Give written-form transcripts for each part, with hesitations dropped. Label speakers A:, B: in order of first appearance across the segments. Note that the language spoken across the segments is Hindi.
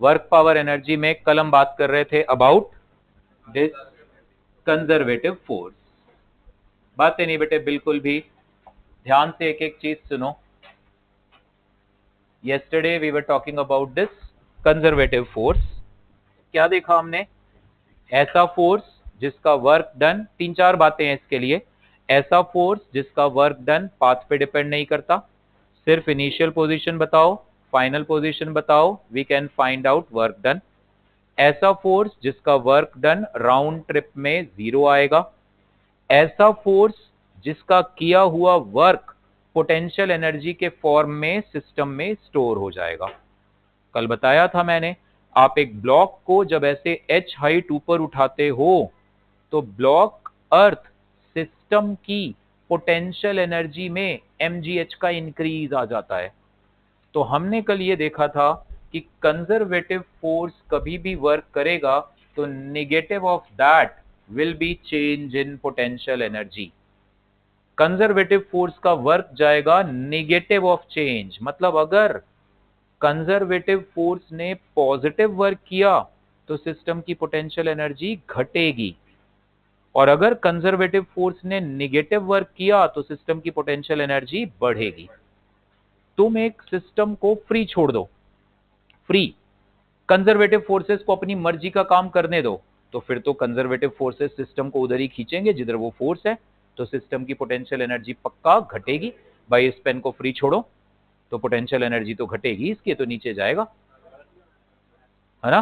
A: वर्क पावर एनर्जी में कल हम बात कर रहे थे अबाउट दिस कंजर्वेटिव फोर्स। बातें नहीं बेटे बिल्कुल भी, ध्यान से एक एक चीज सुनो। yesterday we were talking about this conservative force। क्या देखा हमने? ऐसा फोर्स जिसका वर्क डन, तीन चार बातें हैं इसके लिए। ऐसा फोर्स जिसका वर्क डन पाथ पे डिपेंड नहीं करता, सिर्फ इनिशियल पोजीशन बताओ, फाइनल पोजीशन बताओ, we can find out work done. ऐसा फोर्स जिसका वर्क डन राउंड ट्रिप में 0 आएगा। ऐसा फोर्स जिसका किया हुआ वर्क पोटेंशियल एनर्जी के फॉर्म में सिस्टम में स्टोर हो जाएगा। कल बताया था मैंने, आप एक ब्लॉक को जब ऐसे h हाइट ऊपर उठाते हो तो ब्लॉक अर्थ सिस्टम की पोटेंशियल एनर्जी में mgh का इंक्रीज आ जाता है। तो हमने कल ये देखा था कि कंजर्वेटिव फोर्स कभी भी वर्क करेगा तो negative of that will be change in potential energy. Conservative force का वर्क जाएगा नेगेटिव ऑफ चेंज, मतलब अगर कंजर्वेटिव फोर्स ने पॉजिटिव वर्क किया तो सिस्टम की पोटेंशियल एनर्जी घटेगी, और अगर कंजर्वेटिव फोर्स ने नेगेटिव वर्क किया तो सिस्टम की पोटेंशियल एनर्जी बढ़ेगी। तुम एक सिस्टम को फ्री छोड़ दो, फ्री, कंजर्वेटिव फोर्सेस को अपनी मर्जी का काम करने दो, तो फिर तो कंजर्वेटिव फोर्सेस सिस्टम को उधर ही खींचेंगे जिधर वो फोर्स है, तो सिस्टम की पोटेंशियल एनर्जी पक्का घटेगी। भाई इस पेन को फ्री छोड़ो तो पोटेंशियल एनर्जी तो घटेगी, इसके तो नीचे जाएगा, है ना।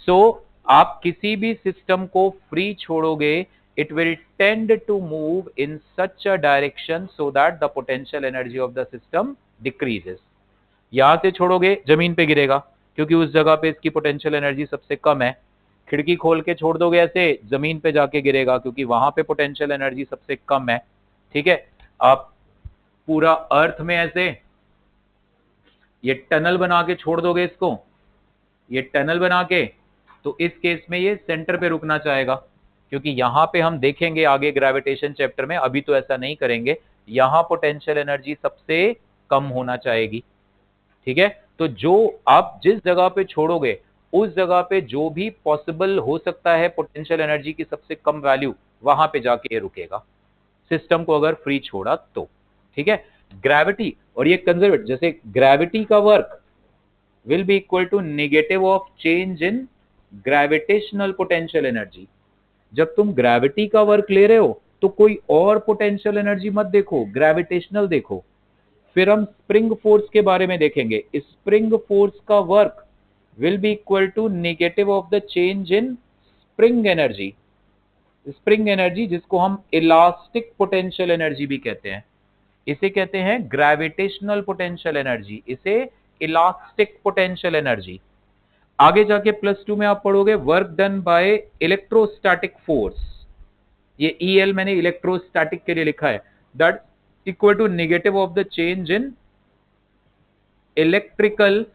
A: सो आप किसी भी सिस्टम को फ्री छोड़ोगे, it will tend to move in such a direction so that the potential energy of the system decreases. यहां से छोड़ोगे जमीन पे गिरेगा, क्योंकि उस जगह पे इसकी पोटेंशियल एनर्जी सबसे कम है। खिड़की खोल के छोड़ दोगे ऐसे, जमीन पे जाके गिरेगा, क्योंकि वहां पे पोटेंशियल एनर्जी सबसे कम है। ठीक है, आप पूरा अर्थ में ऐसे ये टनल बना के छोड़ दोगे इसको, ये टनल बना के, तो इस केस में ये सेंटर पे रुकना चाहेगा, क्योंकि यहां पे हम देखेंगे आगे ग्रेविटेशन चैप्टर में, अभी तो ऐसा नहीं करेंगे। यहां पोटेंशियल एनर्जी सबसे कम होना चाहेगी। ठीक है, तो जो आप जिस जगह पे छोड़ोगे उस जगह पे जो भी पॉसिबल हो सकता है पोटेंशियल एनर्जी की सबसे कम वैल्यू, वहां पे जाके ये रुकेगा, सिस्टम को अगर फ्री छोड़ा तो। ठीक है, ग्रेविटी और ये कंजर्वेटिव, जैसे ग्रेविटी का work will be equal to negative of change in gravitational potential energy. जब तुम ग्रेविटी का वर्क ले रहे हो तो कोई और पोटेंशियल एनर्जी मत देखो, ग्रेविटेशनल देखो। फिर हम स्प्रिंग फोर्स के बारे में देखेंगे। स्प्रिंग फोर्स का work will be equal to negative of the change in spring energy. Spring energy जिसको हम इलास्टिक पोटेंशियल एनर्जी भी कहते हैं, इसे कहते हैं ग्रेविटेशनल पोटेंशियल एनर्जी, इसे इलास्टिक पोटेंशियल एनर्जी। आगे जाके +2 में आप पढ़ोगे work done by electrostatic force. ये EL मैंने इलेक्ट्रोस्टैटिक के लिए लिखा है, that equal to negative of the change in electrical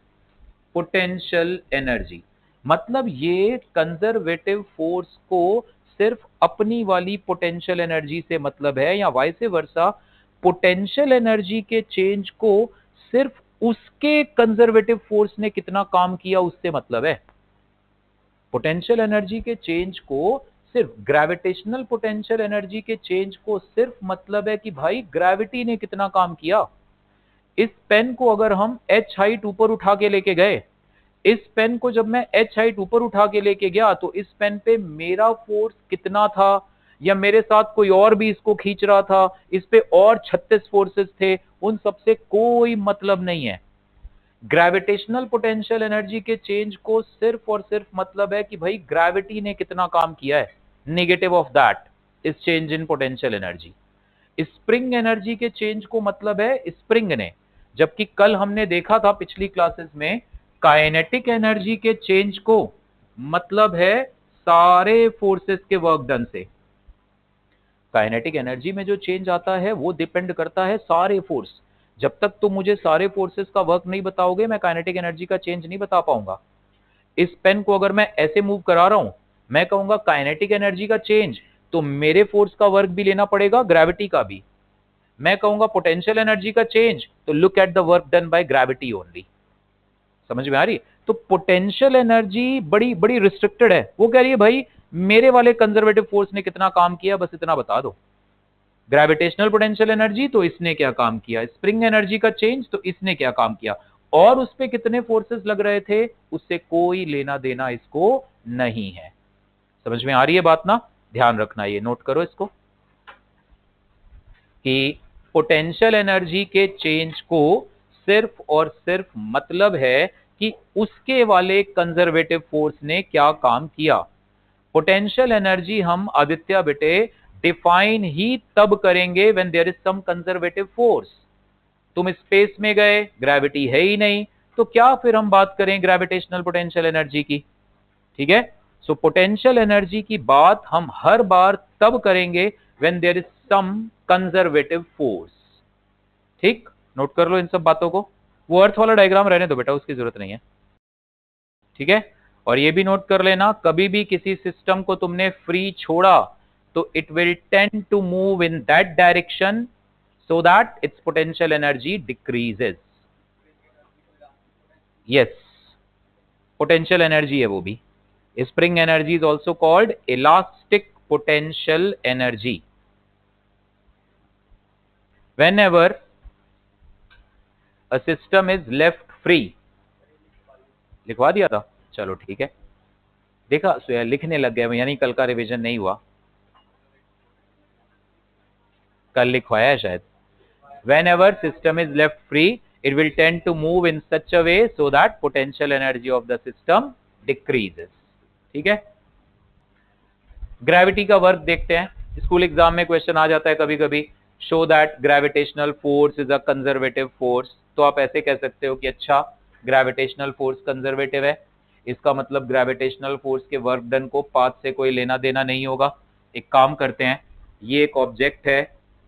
A: potential energy. मतलब ये कंजर्वेटिव फोर्स को सिर्फ अपनी वाली पोटेंशियल एनर्जी से मतलब है, या वाइस वर्सा पोटेंशियल एनर्जी के चेंज को सिर्फ उसके कंजर्वेटिव फोर्स ने कितना काम किया उससे मतलब है। पोटेंशियल एनर्जी के चेंज को सिर्फ, ग्रेविटेशनल पोटेंशियल एनर्जी के चेंज को सिर्फ मतलब है कि भाई ग्रेविटी ने कितना काम किया। इस पेन को अगर हम h हाइट ऊपर उठा के लेके गए, इस पेन को जब मैं h हाइट ऊपर उठा के लेके गया तो इस पेन पे मेरा फोर्स कितना था, या मेरे साथ कोई और भी इसको खींच रहा था, इस पे और 36 फोर्सेस थे, उन सबसे कोई मतलब नहीं है। ग्रेविटेशनल पोटेंशियल एनर्जी के चेंज को सिर्फ और सिर्फ मतलब है कि भाई ग्रेविटी ने कितना काम किया है, नेगेटिव ऑफ दैट इस change in potential energy. Spring energy के चेंज को मतलब है स्प्रिंग ने, जबकि कल हमने देखा था पिछली क्लासेस में काइनेटिक एनर्जी के चेंज को मतलब है सारे फोर्सेस के वर्क डन से। काइनेटिक एनर्जी में जो चेंज आता है वो डिपेंड करता है सारे फोर्स। जब तक तुम मुझे सारे फोर्सेस का वर्क नहीं बताओगे मैं काइनेटिक एनर्जी का चेंज नहीं बता पाऊंगा। इस पेन को अगर मैं ऐसे मूव करा रहा हूं, मैं कहूंगा काइनेटिक एनर्जी का चेंज, तो मेरे फोर्स का वर्क भी लेना पड़ेगा, ग्रेविटी का भी। मैं कहूंगा पोटेंशियल एनर्जी का चेंज, तो look at the work done by gravity only. समझ में आ रही? तो पोटेंशियल एनर्जी बड़ी बड़ी रिस्ट्रिक्टेड है। वो कह रही है भाई मेरे वाले कंजर्वेटिव फोर्स ने कितना काम किया, बस इतना बता दो। ग्रेविटेशनल पोटेंशियल एनर्जी तो इसने क्या काम किया, स्प्रिंग एनर्जी का चेंज तो इसने क्या काम किया, और उस पे कितने फोर्सेस लग रहे थे उससे कोई लेना देना इसको नहीं है। समझ में आ रही है बात ना? ध्यान रखना, ये नोट करो इसको कि पोटेंशियल एनर्जी के चेंज को सिर्फ और सिर्फ मतलब है कि उसके वाले कंजर्वेटिव फोर्स ने क्या काम किया। पोटेंशियल एनर्जी हम आदित्य बेटे डिफाइन ही तब करेंगे when there is some conservative force. तुम स्पेस में गए, ग्रेविटी है ही नहीं, तो क्या फिर हम बात करें ग्रेविटेशनल पोटेंशियल एनर्जी की? ठीक है, सो पोटेंशियल एनर्जी की बात हम हर बार तब करेंगे when there is some conservative force. ठीक, नोट कर लो इन सब बातों को। वो अर्थ वाला डायग्राम रहने दो बेटा, उसकी जरूरत नहीं है। ठीक है, और ये भी नोट कर लेना, कभी भी किसी सिस्टम को तुमने फ्री छोड़ा तो it will tend to move in that direction so that its potential energy decreases. Yes, potential energy है वो भी। Spring energy is also called elastic potential energy. whenever a system is left free, लिखवा दिया था, चलो ठीक है। देखा लिखने लग गए, यानी कल का रिवीजन नहीं हुआ, कल लिखवाया है शायद। whenever system is left free it will tend to move in such a way so that potential energy of the system decreases। ठीक है, ग्रेविटी का वर्क देखते हैं, स्कूल एग्जाम में क्वेश्चन आ जाता है कभी कभी, show that gravitational force is a conservative force. तो आप ऐसे कह सकते हो कि अच्छा ग्रेविटेशनल फोर्स कंजर्वेटिव है, इसका मतलब ग्रेविटेशनल फोर्स के वर्क डन को पाथ से कोई लेना देना नहीं होगा। एक काम करते हैं, ये एक ऑब्जेक्ट है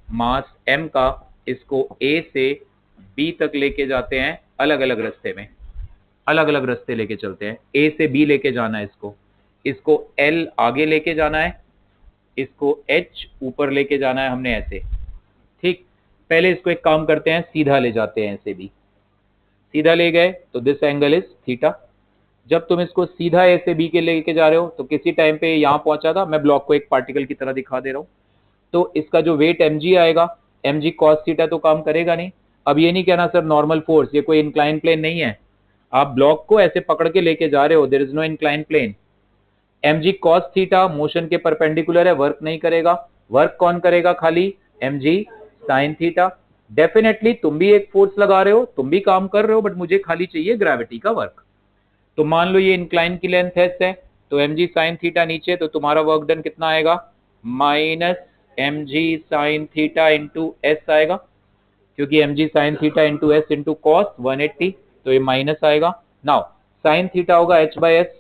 A: मास m का, इसको a से b तक लेके जाते हैं, अलग अलग रास्ते में, अलग अलग रास्ते लेके चलते हैं। a से b लेके जाना है इसको L आगे लेके जाना है, इसको H ऊपर लेके जाना है हमने ऐसे। ठीक, पहले इसको एक काम करते हैं, सीधा ले जाते हैं ऐसे भी, सीधा ले गए तो दिस एंगल इज थीटा। जब तुम इसको सीधा ए से बी के लेके जा रहे हो तो किसी टाइम पे यहां पहुंचा था, मैं ब्लॉक को एक पार्टिकल की तरह दिखा दे रहा हूं, तो इसका जो वेट mg आएगा, mg cos थीटा तो काम करेगा नहीं। अब ये नहीं कहना सर नॉर्मल फोर्स, ये कोई इंक्लाइन प्लेन नहीं है, आप ब्लॉक को ऐसे पकड़ के लेके जा रहे हो, there is no incline plane. mg cos theta motion के परपेंडिकुलर है, वर्क नहीं करेगा। वर्क कौन करेगा? खाली mg sin थीटा। डेफिनेटली तुम भी एक फोर्स लगा रहे हो, तुम भी काम कर रहे हो, बट मुझे खाली चाहिए ग्रेविटी का वर्क। तो मान लो ये इंक्लाइन की लेंथ एस है, तो mg sin थीटा नीचे, तो तुम्हारा वर्क डन कितना आएगा? Minus mg sin theta into S आएगा, क्योंकि mg sin theta into S into cos 180, तो ये माइनस आएगा। नाउ sin थीटा होगा h बाय एस,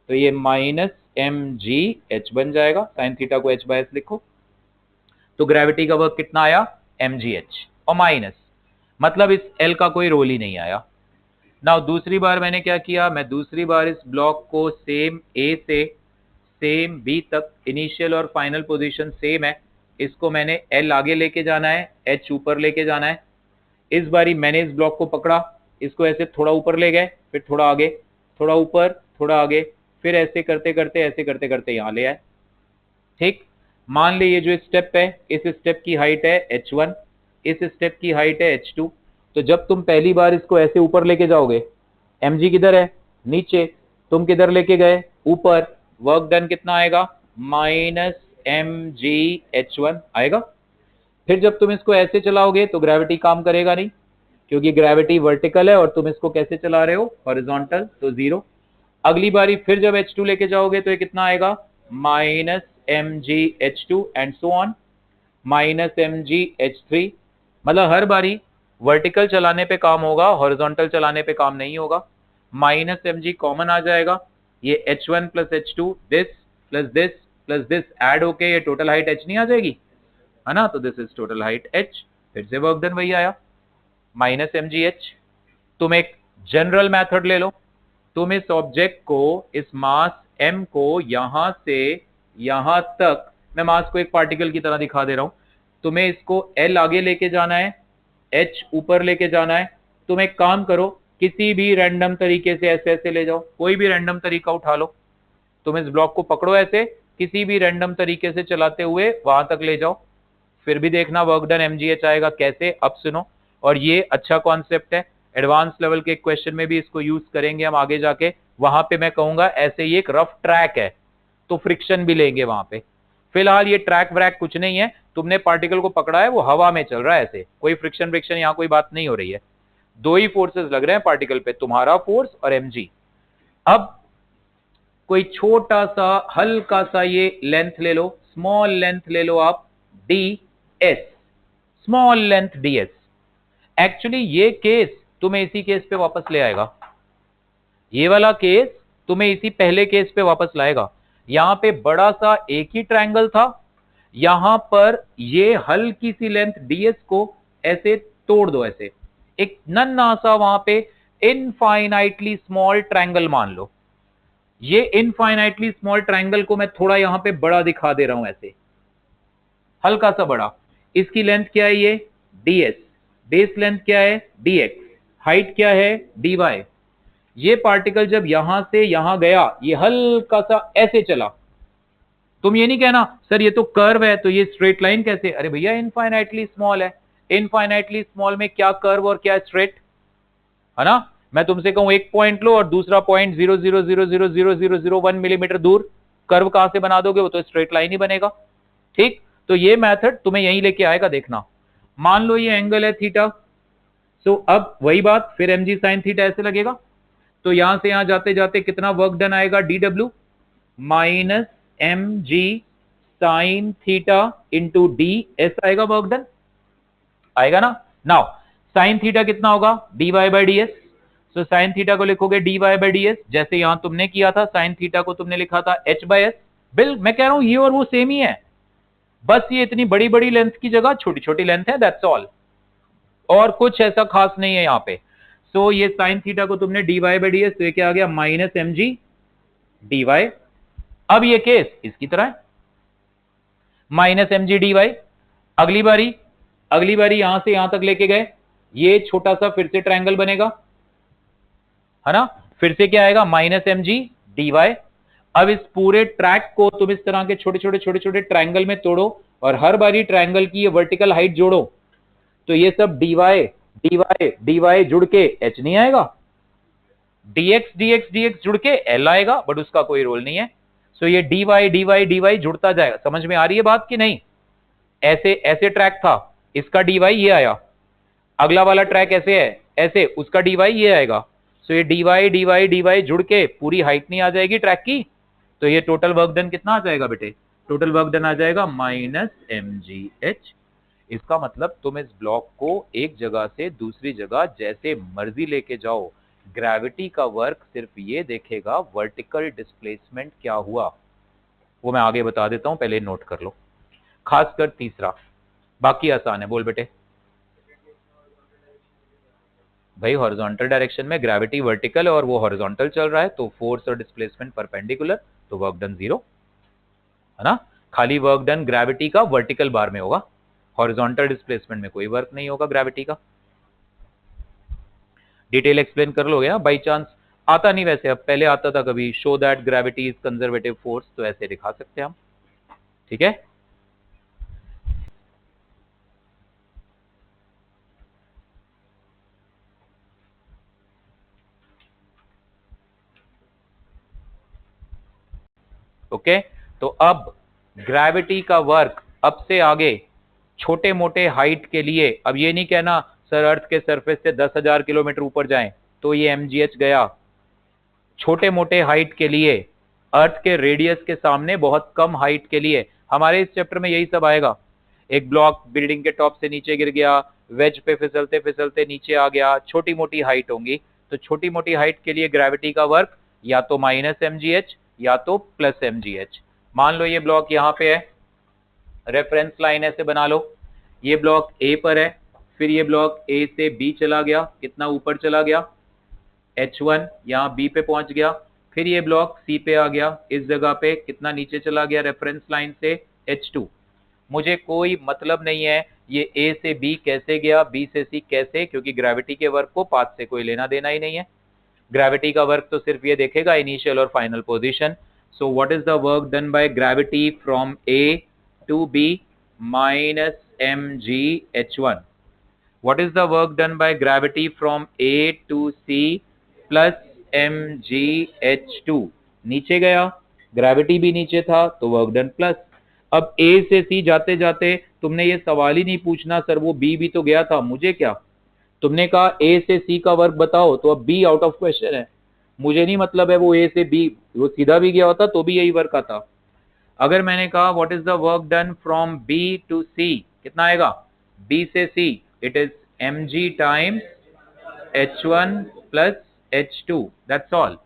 A: तो ये माइनस mg h बन जाएगा, sin थीटा को h बाय एस लिखो। तो ग्रेविटी का वर्क कितना आया? mgh, और माइनस मतलब इस L का कोई रोल ही नहीं आया। नाउ दूसरी बार मैंने क्या किया, मैं दूसरी बार इस ब्लॉक को सेम A से सेम B तक, इनिशियल और फाइनल पोजीशन सेम है, इसको मैंने L आगे लेके जाना है, H ऊपर लेके जाना है। इस बारी मैंने इस ब्लॉक को पकड़ा, इसको ऐसे थोड़ा ऊपर ले गए, फिर थोड़ा आगे, थोड़ा ऊपर, थोड़ा आगे, फिर ऐसे करते करते ऐसे करते करते यहां ले आए। ठीक, मान ली ये जो स्टेप है, इस स्टेप की हाइट है h1, इस स्टेप की हाइट है h2। तो जब तुम पहली बार इसको ऐसे ऊपर लेके जाओगे, mg किधर है? नीचे। तुम किधर लेके गए? ऊपर। वर्क डन कितना आएगा? माइनस mgh1 आएगा। फिर जब तुम इसको ऐसे चलाओगे तो ग्रेविटी काम करेगा नहीं, क्योंकि ग्रेविटी वर्टिकल है और तुम इसको कैसे चला रहे हो? हॉरिजॉन्टल, तो 0। अगली बारी फिर जब h2 लेके जाओगे तो ये कितना आएगा? Minus mgh2 and so on, minus mgh3। मतलब हर बारी वर्टिकल चलाने पे काम होगा, हॉरिजॉन्टल चलाने पे काम नहीं होगा। माइनस mg कॉमन आ जाएगा, ये h1 plus h2, this plus this plus this add होके ये टोटल हाइट h नहीं आ जाएगी, है ना? तो this is total height h। फिर से वर्क डन वही आया, माइनस mgh। तुम एक जनरल मेथड ले लो, तुम इस ऑब्जेक्ट को, इस मास m को यहां से यहां तक, मैं मास को एक पार्टिकल की तरह दिखा दे रहा हूं, तुम्हें इसको L आगे लेके जाना है, H ऊपर लेके जाना है। तुम एक काम करो, किसी भी रैंडम तरीके से ऐसे ऐसे ले जाओ, कोई भी रैंडम तरीका उठा लो, तुम इस ब्लॉक को पकड़ो ऐसे, किसी भी रैंडम तरीके से चलाते हुए वहां तक ले जाओ, फिर भी देखना वर्क डन एमजीएच आएगा कैसे। अब सुनो, और ये अच्छा कॉन्सेप्ट है, एडवांस लेवल के क्वेश्चन में भी इसको यूज करेंगे हम आगे जाके, वहां पे मैं कहूंगा ऐसे ही एक रफ ट्रैक है तो फ्रिक्शन भी लेंगे वहां पे। फिलहाल ये ट्रैक व्रैक कुछ नहीं है, तुमने पार्टिकल को पकड़ा है, वो हवा में चल रहा है ऐसे, कोई फ्रिक्शन फ्रिक्शन यहाँ कोई बात नहीं हो रही है, दो ही फोर्सेस लग रहे हैं पार्टिकल पे, तुम्हारा फोर्स और एमजी। अब कोई छोटा सा हल्का सा ये लेंथ ले लो, स्मॉल लेंथ ले लो आप, D S, small length D S. Actually ये केस तुम्हें इसी केस पे वापस ले आएगा, ये वाला केस तुम्हें इसी पहले केस पे वापस लाएगा। यहां पे बड़ा सा एक ही ट्रायंगल था, यहां पर ये हल्की सी लेंथ ds को ऐसे तोड़ दो, ऐसे एक नन्हा सा वहां पे इनफाइनाइटली स्मॉल ट्रायंगल मान लो। ये इनफाइनाइटली स्मॉल ट्रायंगल को मैं थोड़ा यहां पे बड़ा दिखा दे रहा हूं, ऐसे हल्का सा बड़ा। इसकी लेंथ क्या है, ये ds, बेस लेंथ क्या है dx, हाइट क्या है dy। ये पार्टिकल जब यहां से यहां गया, ये हल्का सा ऐसे चला, तुम ये नहीं कहना सर ये तो कर्व है तो ये स्ट्रेट लाइन कैसे, अरे भैया इनफाइनाइटली स्मॉल है, इनफाइनाइटली स्मॉल में क्या कर्व और क्या स्ट्रेट, है ना। मैं तुमसे कहूं एक पॉइंट लो और दूसरा पॉइंट 0.000000001 मिलीमीटर दूर, कर्व कहां से बना दोगे, वो तो स्ट्रेट लाइन ही बनेगा। ठीक, तो ये मेथड तुम्हें यहीं लेके आएगा, देखना। मान लो ये एंगल है थीटा, सो अब वही बात, फिर mg sin थीटा ऐसे लगेगा, तो यहां से यहां जाते जाते कितना वर्क डन आएगा, dw minus mg sine theta into D S आएगा वर्क डन, आएगा ना। नाउ साइन थीटा कितना होगा, dy by D S. So sine theta को लिखोगे dy बाई डी एस, जैसे यहां तुमने किया था, साइन थीटा को तुमने लिखा था h बाई एस। बिल मैं कह रहा हूं ये और वो सेम ही है, बस ये इतनी बड़ी बड़ी लेंथ की जगह छोटी छोटी लेंथ है, दैट्स ऑल, और कुछ ऐसा खास नहीं है यहाँ पे। सो ये साइन थीटा को तुमने dy बाई डी एस, तो ये क्या आ गया माइनस mg dy। अब ये केस इसकी तरह है, माइनस mg dy। अगली बारी यहां से यहां तक लेके गए, ये छोटा सा फिर से ट्रायंगल बनेगा, है ना, फिर से क्या आएगा माइनस mg dy। अब इस पूरे ट्रैक को तुम इस तरह के छोटे छोटे छोटे छोटे ट्रायंगल में तोड़ो, और हर बारी ट्रायंगल की ये वर्टिकल हाइट जोड़ो, तो ये सब dy dy dy जुड़ के h नहीं आएगा, dx dx dx जुड़ के l आएगा, बट उसका कोई रोल नहीं है। सो ये dy dy dy जुड़ता जाएगा, समझ में आ रही है बात कि नहीं। ऐसे ऐसे ट्रैक था, इसका dy ये आया, अगला वाला ट्रैक ऐसे है, ऐसे उसका dy ये आएगा। सो ये dy dy dy जुड़ के पूरी हाइट नहीं आ जाएगी ट्रैक की, तो ये टोटल वर्क डन कितना आ जाएगा बेटे, टोटल वर्क डन आ जाएगा माइनस mgh। इसका मतलब तुम इस ब्लॉक को एक जगह से दूसरी जगह जैसे मर्जी लेके जाओ, ग्रेविटी का वर्क सिर्फ ये देखेगा वर्टिकल डिस्प्लेसमेंट क्या हुआ, वो मैं आगे बता देता हूं, पहले नोट कर लो। खासकर तीसरा, बाकी आसान है, बोल बेटे। भाई हॉरिजॉन्टल डायरेक्शन में ग्रेविटी वर्टिकल है और वो हॉरिजॉन्टल चल रहा है, तो फोर्स और डिस्प्लेसमेंट परपेंडिकुलर, तो वर्क डन 0, है ना। खाली वर्क डन ग्रेविटी का वर्टिकल बार में होगा, हॉरिजॉन्टल डिस्प्लेसमेंट में कोई वर्क नहीं होगा ग्रेविटी का। डिटेल एक्सप्लेन कर लोगे ना, बाई चांस आता नहीं वैसे, अब पहले आता था कभी, show that gravity is conservative force, तो ऐसे दिखा सकते हैं हम, ठीक है। ओके, तो अब ग्रेविटी का वर्क अब से आगे छोटे मोटे हाइट के लिए, अब ये नहीं कहना सर अर्थ के सरफेस से 10,000 किलोमीटर ऊपर जाएं तो ये mgh गया, छोटे मोटे हाइट के लिए, अर्थ के रेडियस के सामने बहुत कम हाइट के लिए, हमारे इस चैप्टर में यही सब आएगा। एक ब्लॉक बिल्डिंग के टॉप से नीचे गिर गया, वेज पे फिसलते फिसलते नीचे आ गया, छोटी मोटी हाइट होंगी, तो छोटी मोटी हाइट के लिए ग्रेविटी का वर्क या तो माइनस mgh या तो प्लस mgh। मान लो ये ब्लॉक यहाँ पे है, रेफरेंस लाइन ऐसे बना लो, ये ब्लॉक ए पर है, फिर ये ब्लॉक ए से बी चला गया, कितना ऊपर चला गया h1, यहाँ बी पे पहुंच गया, फिर ये ब्लॉक सी पे आ गया, इस जगह पे कितना नीचे चला गया रेफरेंस लाइन से h2। मुझे कोई मतलब नहीं है ये ए से बी कैसे गया, बी से सी कैसे, क्योंकि ग्रेविटी के वर्क को पाथ से कोई लेना देना ही नहीं है। ग्रेविटी का वर्क तो सिर्फ ये देखेगा इनिशियल और final position. So what is the work done by gravity from A to B minus M G H one. What is the work done by gravity from A to C plus mgh2? नीचे गया, ग्रेविटी भी नीचे था तो वर्क डन प्लस। अब A से C जाते जाते तुमने ये सवाल ही नहीं पूछना सर वो B भी तो गया था, मुझे क्या। तुमने कहा A से C का वर्क बताओ तो अब B आउट ऑफ क्वेश्चन है। मुझे नहीं मतलब है वो A से B, वो सीधा भी गया होता तो भी यही वर्क आता। अगर मैंने कहा what is the work done from B to C, कितना आएगा, B से C it is mg times h1 plus h2, that's all.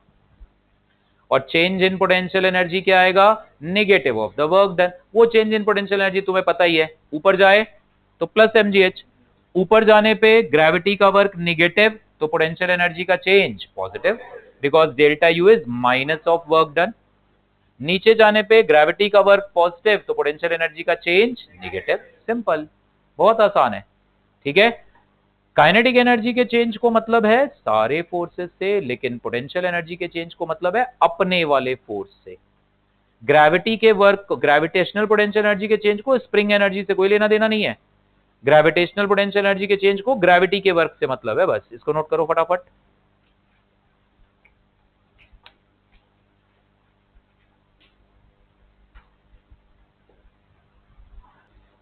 A: और चेंज इन पोटेंशियल एनर्जी क्या आएगा, negative of the work done. वो चेंज इन पोटेंशियल एनर्जी तुम्हें पता ही है, ऊपर जाए तो प्लस mgh, ऊपर जाने पे ग्रेविटी का वर्क नेगेटिव तो पोटेंशियल एनर्जी का change positive, because delta U is minus of work done. नीचे जाने पे ग्रेविटी का वर्क पॉजिटिव तो पोटेंशियल एनर्जी का चेंज नेगेटिव, सिंपल, बहुत आसान है। ठीक है, काइनेटिक एनर्जी के चेंज को मतलब है सारे फोर्सेस से, लेकिन पोटेंशियल एनर्जी के चेंज को मतलब है अपने वाले फोर्स से। ग्रेविटी के वर्क, ग्रेविटेशनल पोटेंशियल एनर्जी के चेंज को स्प्रिंग एनर्जी से कोई लेना देना नहीं है। ग्रेविटेशनल पोटेंशियल एनर्जी के चेंज को ग्रेविटी के वर्क से मतलब है, बस इसको नोट करो फटाफट।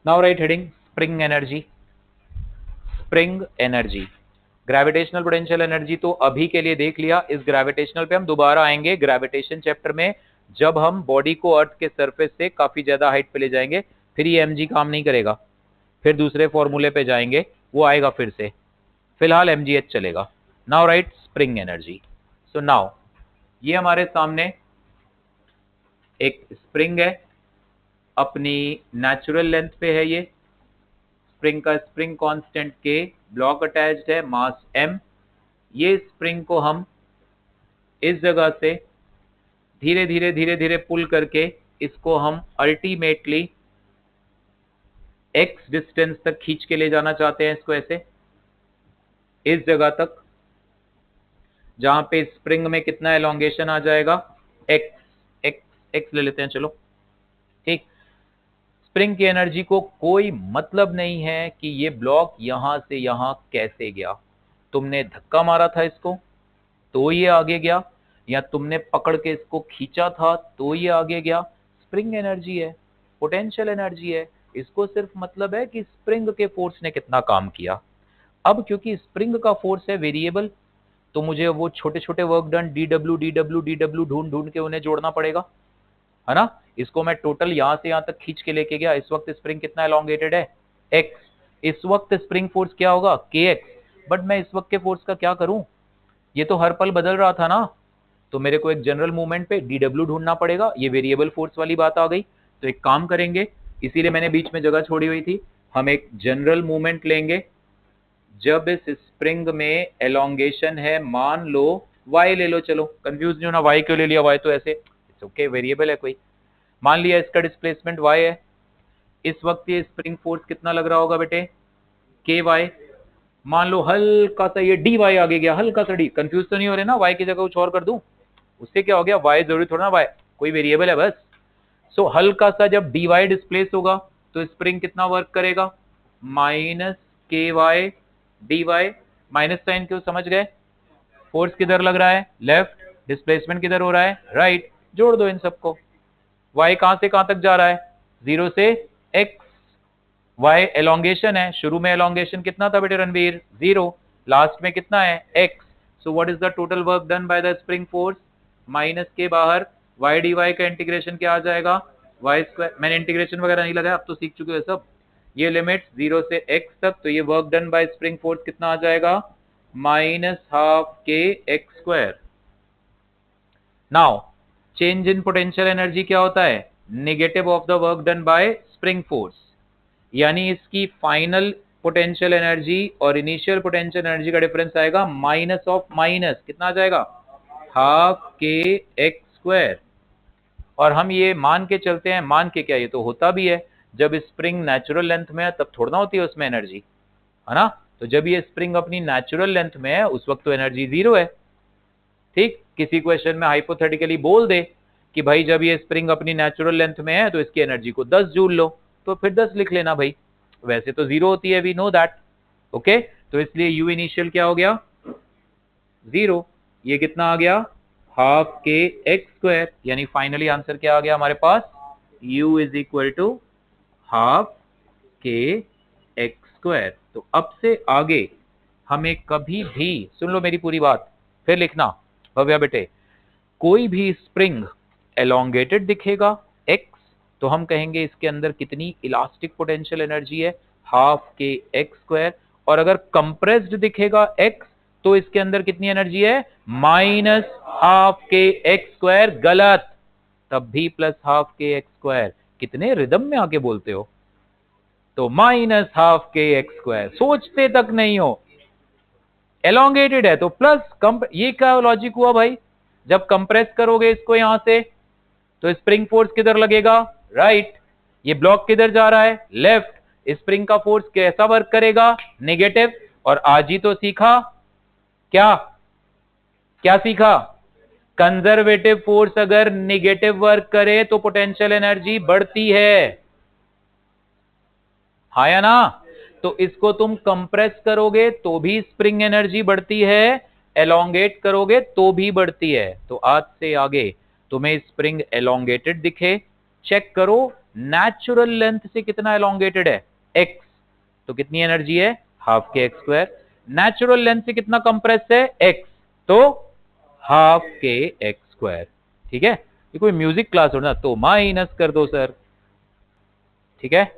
A: Now right heading spring energy. Spring energy, gravitational potential energy तो अभी के लिए देख लिया। इस ग्रेविटेशनल पे हम दोबारा आएंगे ग्रेविटेशन चैप्टर में, जब हम बॉडी को अर्थ के सरफेस से काफी ज्यादा हाइट पे ले जाएंगे, फिर ये mg काम नहीं करेगा, फिर दूसरे फॉर्मूले पे जाएंगे, वो आएगा फिर से। फिलहाल mgh चलेगा। Now right spring energy. So now ये हमारे सामने एक स्प्रिंग है, अपनी नेचुरल लेंथ पे है ये स्प्रिंग का, स्प्रिंग कांस्टेंट के, ब्लॉक अटैच्ड है, मास m। ये स्प्रिंग को हम इस जगह से धीरे धीरे धीरे धीरे पुल करके इसको हम अल्टीमेटली x डिस्टेंस तक खींच के ले जाना चाहते हैं, इसको ऐसे इस जगह तक जहां पे स्प्रिंग में कितना एलोंगेशन आ जाएगा, x x x ले लेते हैं चलो। ठीक, स्प्रिंग की एनर्जी को कोई मतलब नहीं है कि ये ब्लॉक यहां से यहां कैसे गया। तुमने धक्का मारा था इसको तो ये आगे गया, या तुमने पकड़ के इसको खींचा था तो ये आगे गया। स्प्रिंग एनर्जी है, पोटेंशियल एनर्जी है, इसको सिर्फ मतलब है कि स्प्रिंग के फोर्स ने कितना काम किया। अब क्योंकि स्प्रिंग का फोर्स है वेरिएबल, तो मुझे वो छोटे छोटे वर्क डन dw ढूंढ ढूंढ के उन्हें जोड़ना पड़ेगा, है ना। इसको मैं टोटल यहां से यहां तक खींच के लेके गया, इस वक्त स्प्रिंग कितना एलोंगेटेड है, x। इस वक्त स्प्रिंग फोर्स क्या होगा, kx। बट मैं इस वक्त के फोर्स का क्या करूं, ये तो हर पल बदल रहा था ना, तो मेरे को एक जनरल मूवमेंट पे dw ढूंढना पड़ेगा। ये वेरिएबल फोर्स वाली बात आ गई, तो एक काम करेंगे, इसीलिए मैंने बीच में जगह छोड़ी हुई थी, हम एक जनरल मूवमेंट लेंगे। जब इस स्प्रिंग में एलोंगेशन है, मान लो y ले लो, चलो कंफ्यूज नहीं होना, y क्यों ले लिया, y तो ऐसे इट्स ओके वेरिएबल है कोई। मान लिया इसका डिस्प्लेसमेंट y है, इस वक्त ये स्प्रिंग फोर्स कितना लग रहा होगा बेटे, ky। मान लो हल्का सा ये dy आगे गया, हल्का सा d, कंफ्यूज तो नहीं हो रहे ना, y की जगह कुछ और कर दूं, उससे क्या हो गया, y जरूरी थोड़ा ना, y कोई वेरिएबल है बस। सो हल्का सा जब dy डिस्प्लेस होगा तो स्प्रिंग कितना वर्क करेगा, minus ky dy। Minus sign क्यों, समझ गए, फोर्स किधर लग रहा है, लेफ्ट, डिस्प्लेसमेंट किधर हो रहा है, राइट। जोड़ दो इन सबको, y कहां से कहां तक जा रहा है, 0 से x। y एलोंगेशन है, शुरू में एलोंगेशन कितना था बेटे रणवीर, 0, लास्ट में कितना है, x। So what is the total work done by the spring force, minus के बाहर y dy का इंटीग्रेशन क्या आ जाएगा, y स्क्वायर। मैंने इंटीग्रेशन वगैरह नहीं लगाया, अब तो सीख चुके हो सब। ये लिमिट 0 से x तक, तो ये work done bye spring force कितना आ जाएगा, माइनस हाफ के x square. Now change in potential energy क्या होता है, negative of the work done bye spring force, यानी इसकी फाइनल पोटेंशियल एनर्जी और इनिशियल पोटेंशियल एनर्जी का डिफरेंस आएगा माइनस ऑफ माइनस, कितना आ जाएगा, हाफ के एक्स स्क्वायर। और हम ये मान के चलते हैं, मान के क्या, ये तो होता भी है, जब स्प्रिंग नेचुरल लेंथ में है तब थोड़ा ना होती है उसमें एनर्जी, है ना। तो जब ये स्प्रिंग अपनी नेचुरल लेंथ में है उस वक्त तो एनर्जी 0 है। ठीक, किसी क्वेश्चन में हाइपोथेटिकली बोल दे कि भाई जब ये स्प्रिंग अपनी नेचुरल लेंथ में है तो इसकी एनर्जी को 10 जूल लो, तो फिर 10 लिख लेना भाई, वैसे तो 0 होती है, वी नो दैट। ओके, तो इसलिए यू इनिशियल क्या हो गया, 0। ये कितना आ गया, हाफ के एक्स स्क्वायर, यानी फाइनली आंसर क्या आ गया हमारे पास, u is equal to half के एक्स स्क्वायर। तो अब से आगे हमें कभी भी, सुन लो मेरी पूरी बात फिर लिखना भव्या बेटे, कोई भी स्प्रिंग एलोंगेटेड दिखेगा x, तो हम कहेंगे इसके अंदर कितनी इलास्टिक पोटेंशियल एनर्जी है, हाफ के एक्स स्क्वायर। और अगर कंप्रेस्ड दिखेगा x, तो इसके अंदर कितनी एनर्जी है, माइनस हाफ के एक्स स्क्वायर। गलत, तब भी प्लस हाफ के एक्स स्क्वायर। कितने रिदम में आके बोलते हो, तो माइनस हाफ के एक्स स्क्वायर, सोचते तक नहीं हो। एलोंगेटेड है तो प्लस ये क्या लॉजिक हुआ भाई, जब कंप्रेस करोगे इसको यहां से तो स्प्रिंग फोर्स किधर लगेगा, राइट। ये ब्लॉक किधर जा रहा है, लेफ्ट। स्प्रिंग का फोर्स कैसा वर्क करेगा, नेगेटिव। और आज ही तो सीखा, क्या क्या सीखा, कंजर्वेटिव फोर्स अगर नेगेटिव वर्क करे तो पोटेंशियल एनर्जी बढ़ती है, हाँ या ना। तो इसको तुम कंप्रेस करोगे तो भी स्प्रिंग एनर्जी बढ़ती है, एलोंगेट करोगे तो भी बढ़ती है। तो आज से आगे तुम्हें स्प्रिंग एलोंगेटेड दिखे, चेक करो नेचुरल लेंथ से कितना एलोंगेटेड है, एक्स, तो कितनी एनर्जी है, हाफ के एक्स स्क्वायर। नेचुरल लेंथ से कितना कंप्रेस है, एक्स, तो हाफ के एक्स स्क्वायर। ठीक है, ये कोई म्यूजिक क्लास हो ना, तो माइनस कर दो सर, ठीक है।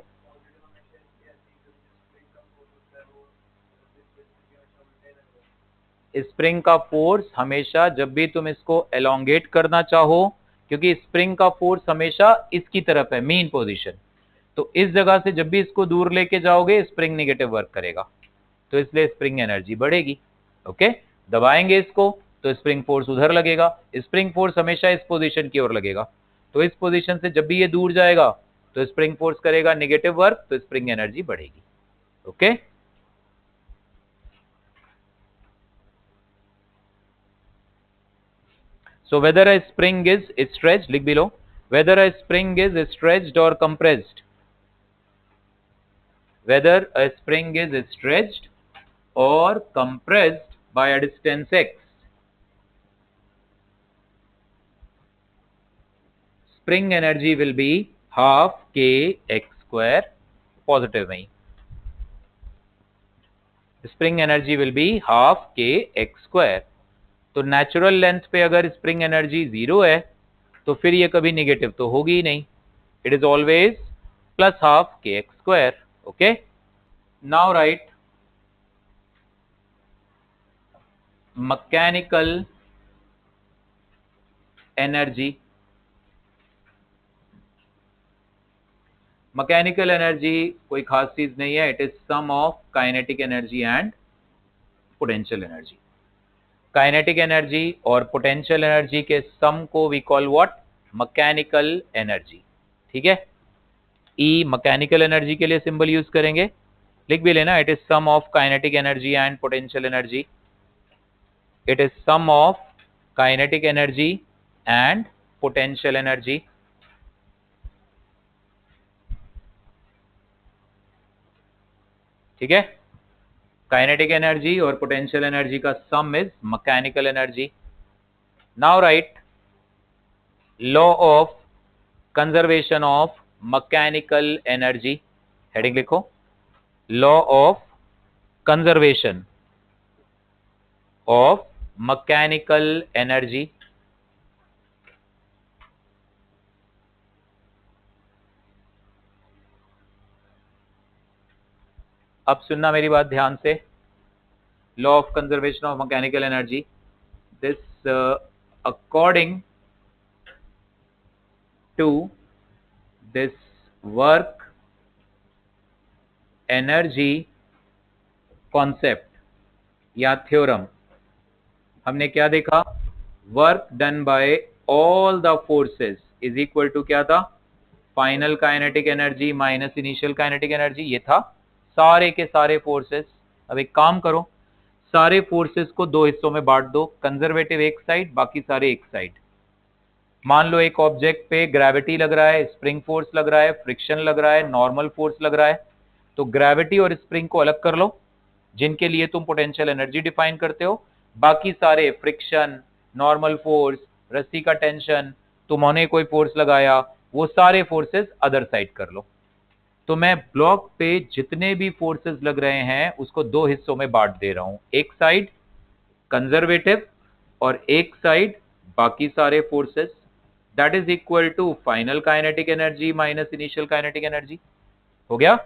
A: स्प्रिंग का फोर्स हमेशा जब भी तुम इसको एलोंगेट करना चाहो, क्योंकि स्प्रिंग का फोर्स हमेशा इसकी तरफ है, मीन पोजीशन, तो इस जगह से जब भी इसको दूर लेके जाओगे स्प्रिंग नेगेटिव वर्क करेगा, तो इसलिए स्प्रिंग एनर्जी बढ़ेगी। ओके, दबाएंगे इसको तो स्प्रिंग फोर्स उधर लगेगा, स्प्रिंग फोर्स हमेशा इस पोजीशन की ओर लगेगा, तो इस पोजीशन से जब भी ये दूर जाएगा तो स्प्रिंग फोर्स करेगा नेगेटिव वर्क, तो स्प्रिंग एनर्जी बढ़ेगी। Okay, so whether a spring is stretched, लिख below, whether a spring is stretched or compressed, whether a spring is stretched or compressed by a distance x, spring energy will be half k x square, positive में, spring energy will be half k x square। तो नेचुरल लेंथ पे अगर स्प्रिंग एनर्जी 0 है तो फिर ये कभी निगेटिव तो होगी ही नहीं, it is always plus half के x square. Okay, now write mechanical energy. Mechanical energy कोई खास चीज नहीं है, it is sum of kinetic energy and potential energy. Kinetic energy और पोटेंशियल एनर्जी के सम को we call what, mechanical energy. ठीक है, ई मैकेनिकल एनर्जी के लिए सिंबल यूज करेंगे, लिख भी लेना, it is sum of kinetic energy and potential energy, it is sum of kinetic energy and potential energy. ठीक है, काइनेटिक एनर्जी और पोटेंशियल एनर्जी का sum is mechanical energy. Now write law of conservation of mechanical energy, heading लिखो, law of conservation of mechanical energy. अब सुनना मेरी बात ध्यान से, law of conservation of mechanical energy, this according to this work energy concept या थ्योरम, हमने क्या देखा, work done by all the forces is equal to क्या था, final kinetic energy minus initial kinetic energy, ये था सारे के सारे फोर्सेस। अब एक काम करो, सारे फोर्सेस को दो हिस्सों में बांट दो, कंजर्वेटिव एक साइड, बाकी सारे एक साइड। मान लो एक ऑब्जेक्ट पे ग्रेविटी लग रहा है, स्प्रिंग फोर्स लग रहा है, फ्रिक्शन लग रहा है, नॉर्मल फोर्स लग रहा है, तो ग्रेविटी और स्प्रिंग को अलग कर लो जिनके लिए तुम पोटेंशियल एनर्जी डिफाइन करते हो। बाकी सारे फ्रिक्शन, नॉर्मल फोर्स, रस्सी का टेंशन, तुमने कोई फोर्स लगाया, वो सारे फोर्सेस अदर साइड कर लो। तो मैं ब्लॉक पे जितने भी फोर्सेस लग रहे हैं उसको दो हिस्सों में बांट दे रहा हूं, एक साइड कंजर्वेटिव और एक साइड बाकी सारे forces. That is equal to final kinetic energy minus initial kinetic energy. हो गया?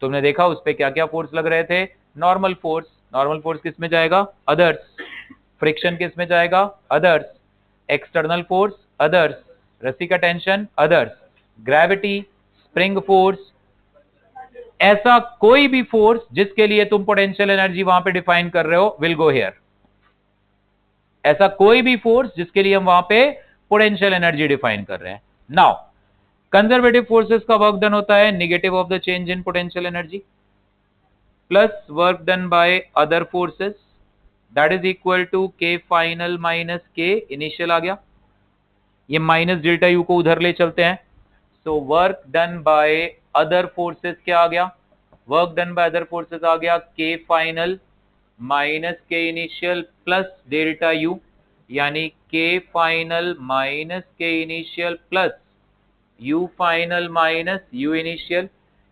A: तुमने देखा उस पे क्या क्या फोर्स लग रहे थे। नॉर्मल फोर्स, नॉर्मल फोर्स किस में जाएगा? अदर्स। फ्रिक्शन किस में जाएगा? अदर्स। External force others. रस्सी का tension others. Gravity, spring force, ऐसा कोई भी फोर्स जिसके लिए तुम पोटेंशियल एनर्जी वहां पे डिफाइन कर रहे हो विल गो हियर। ऐसा कोई भी फोर्स जिसके लिए हम वहां पे पोटेंशियल एनर्जी डिफाइन कर रहे हैं। नाउ कंजर्वेटिव फोर्सेस का वर्क डन होता है negative of the change in potential energy plus work done by other forces, that is equal to के फाइनल माइनस के इनिशियल। आ गया? ये माइनस डेल्टा यू को उधर ले चलते हैं, so work done by other forces क्या आ गया? Work done by other forces आ गया के फाइनल माइनस के इनिशियल प्लस डेल्टा यू, यानी के फाइनल माइनस के initial plus U final minus U initial.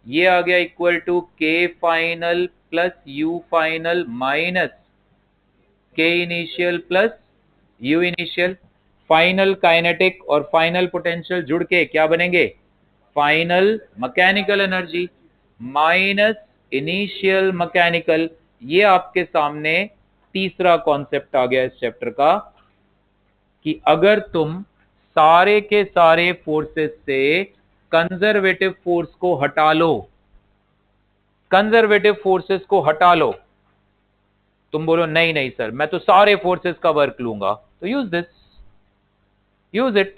A: ये आ गया इक्वल टू के final plus U final minus के initial plus U initial. Final kinetic और फाइनल पोटेंशियल जुड़ के क्या बनेंगे? Final mechanical energy minus initial mechanical. ये आपके सामने तीसरा कॉन्सेप्ट आ गया इस चैप्टर का कि अगर तुम सारे के सारे फोर्सेस से कंजर्वेटिव फोर्स को हटा लो, कंजर्वेटिव फोर्सेस को हटा लो, तुम बोलो नहीं नहीं सर मैं तो सारे फोर्सेस का वर्क लूंगा, तो यूज दिस, यूज इट।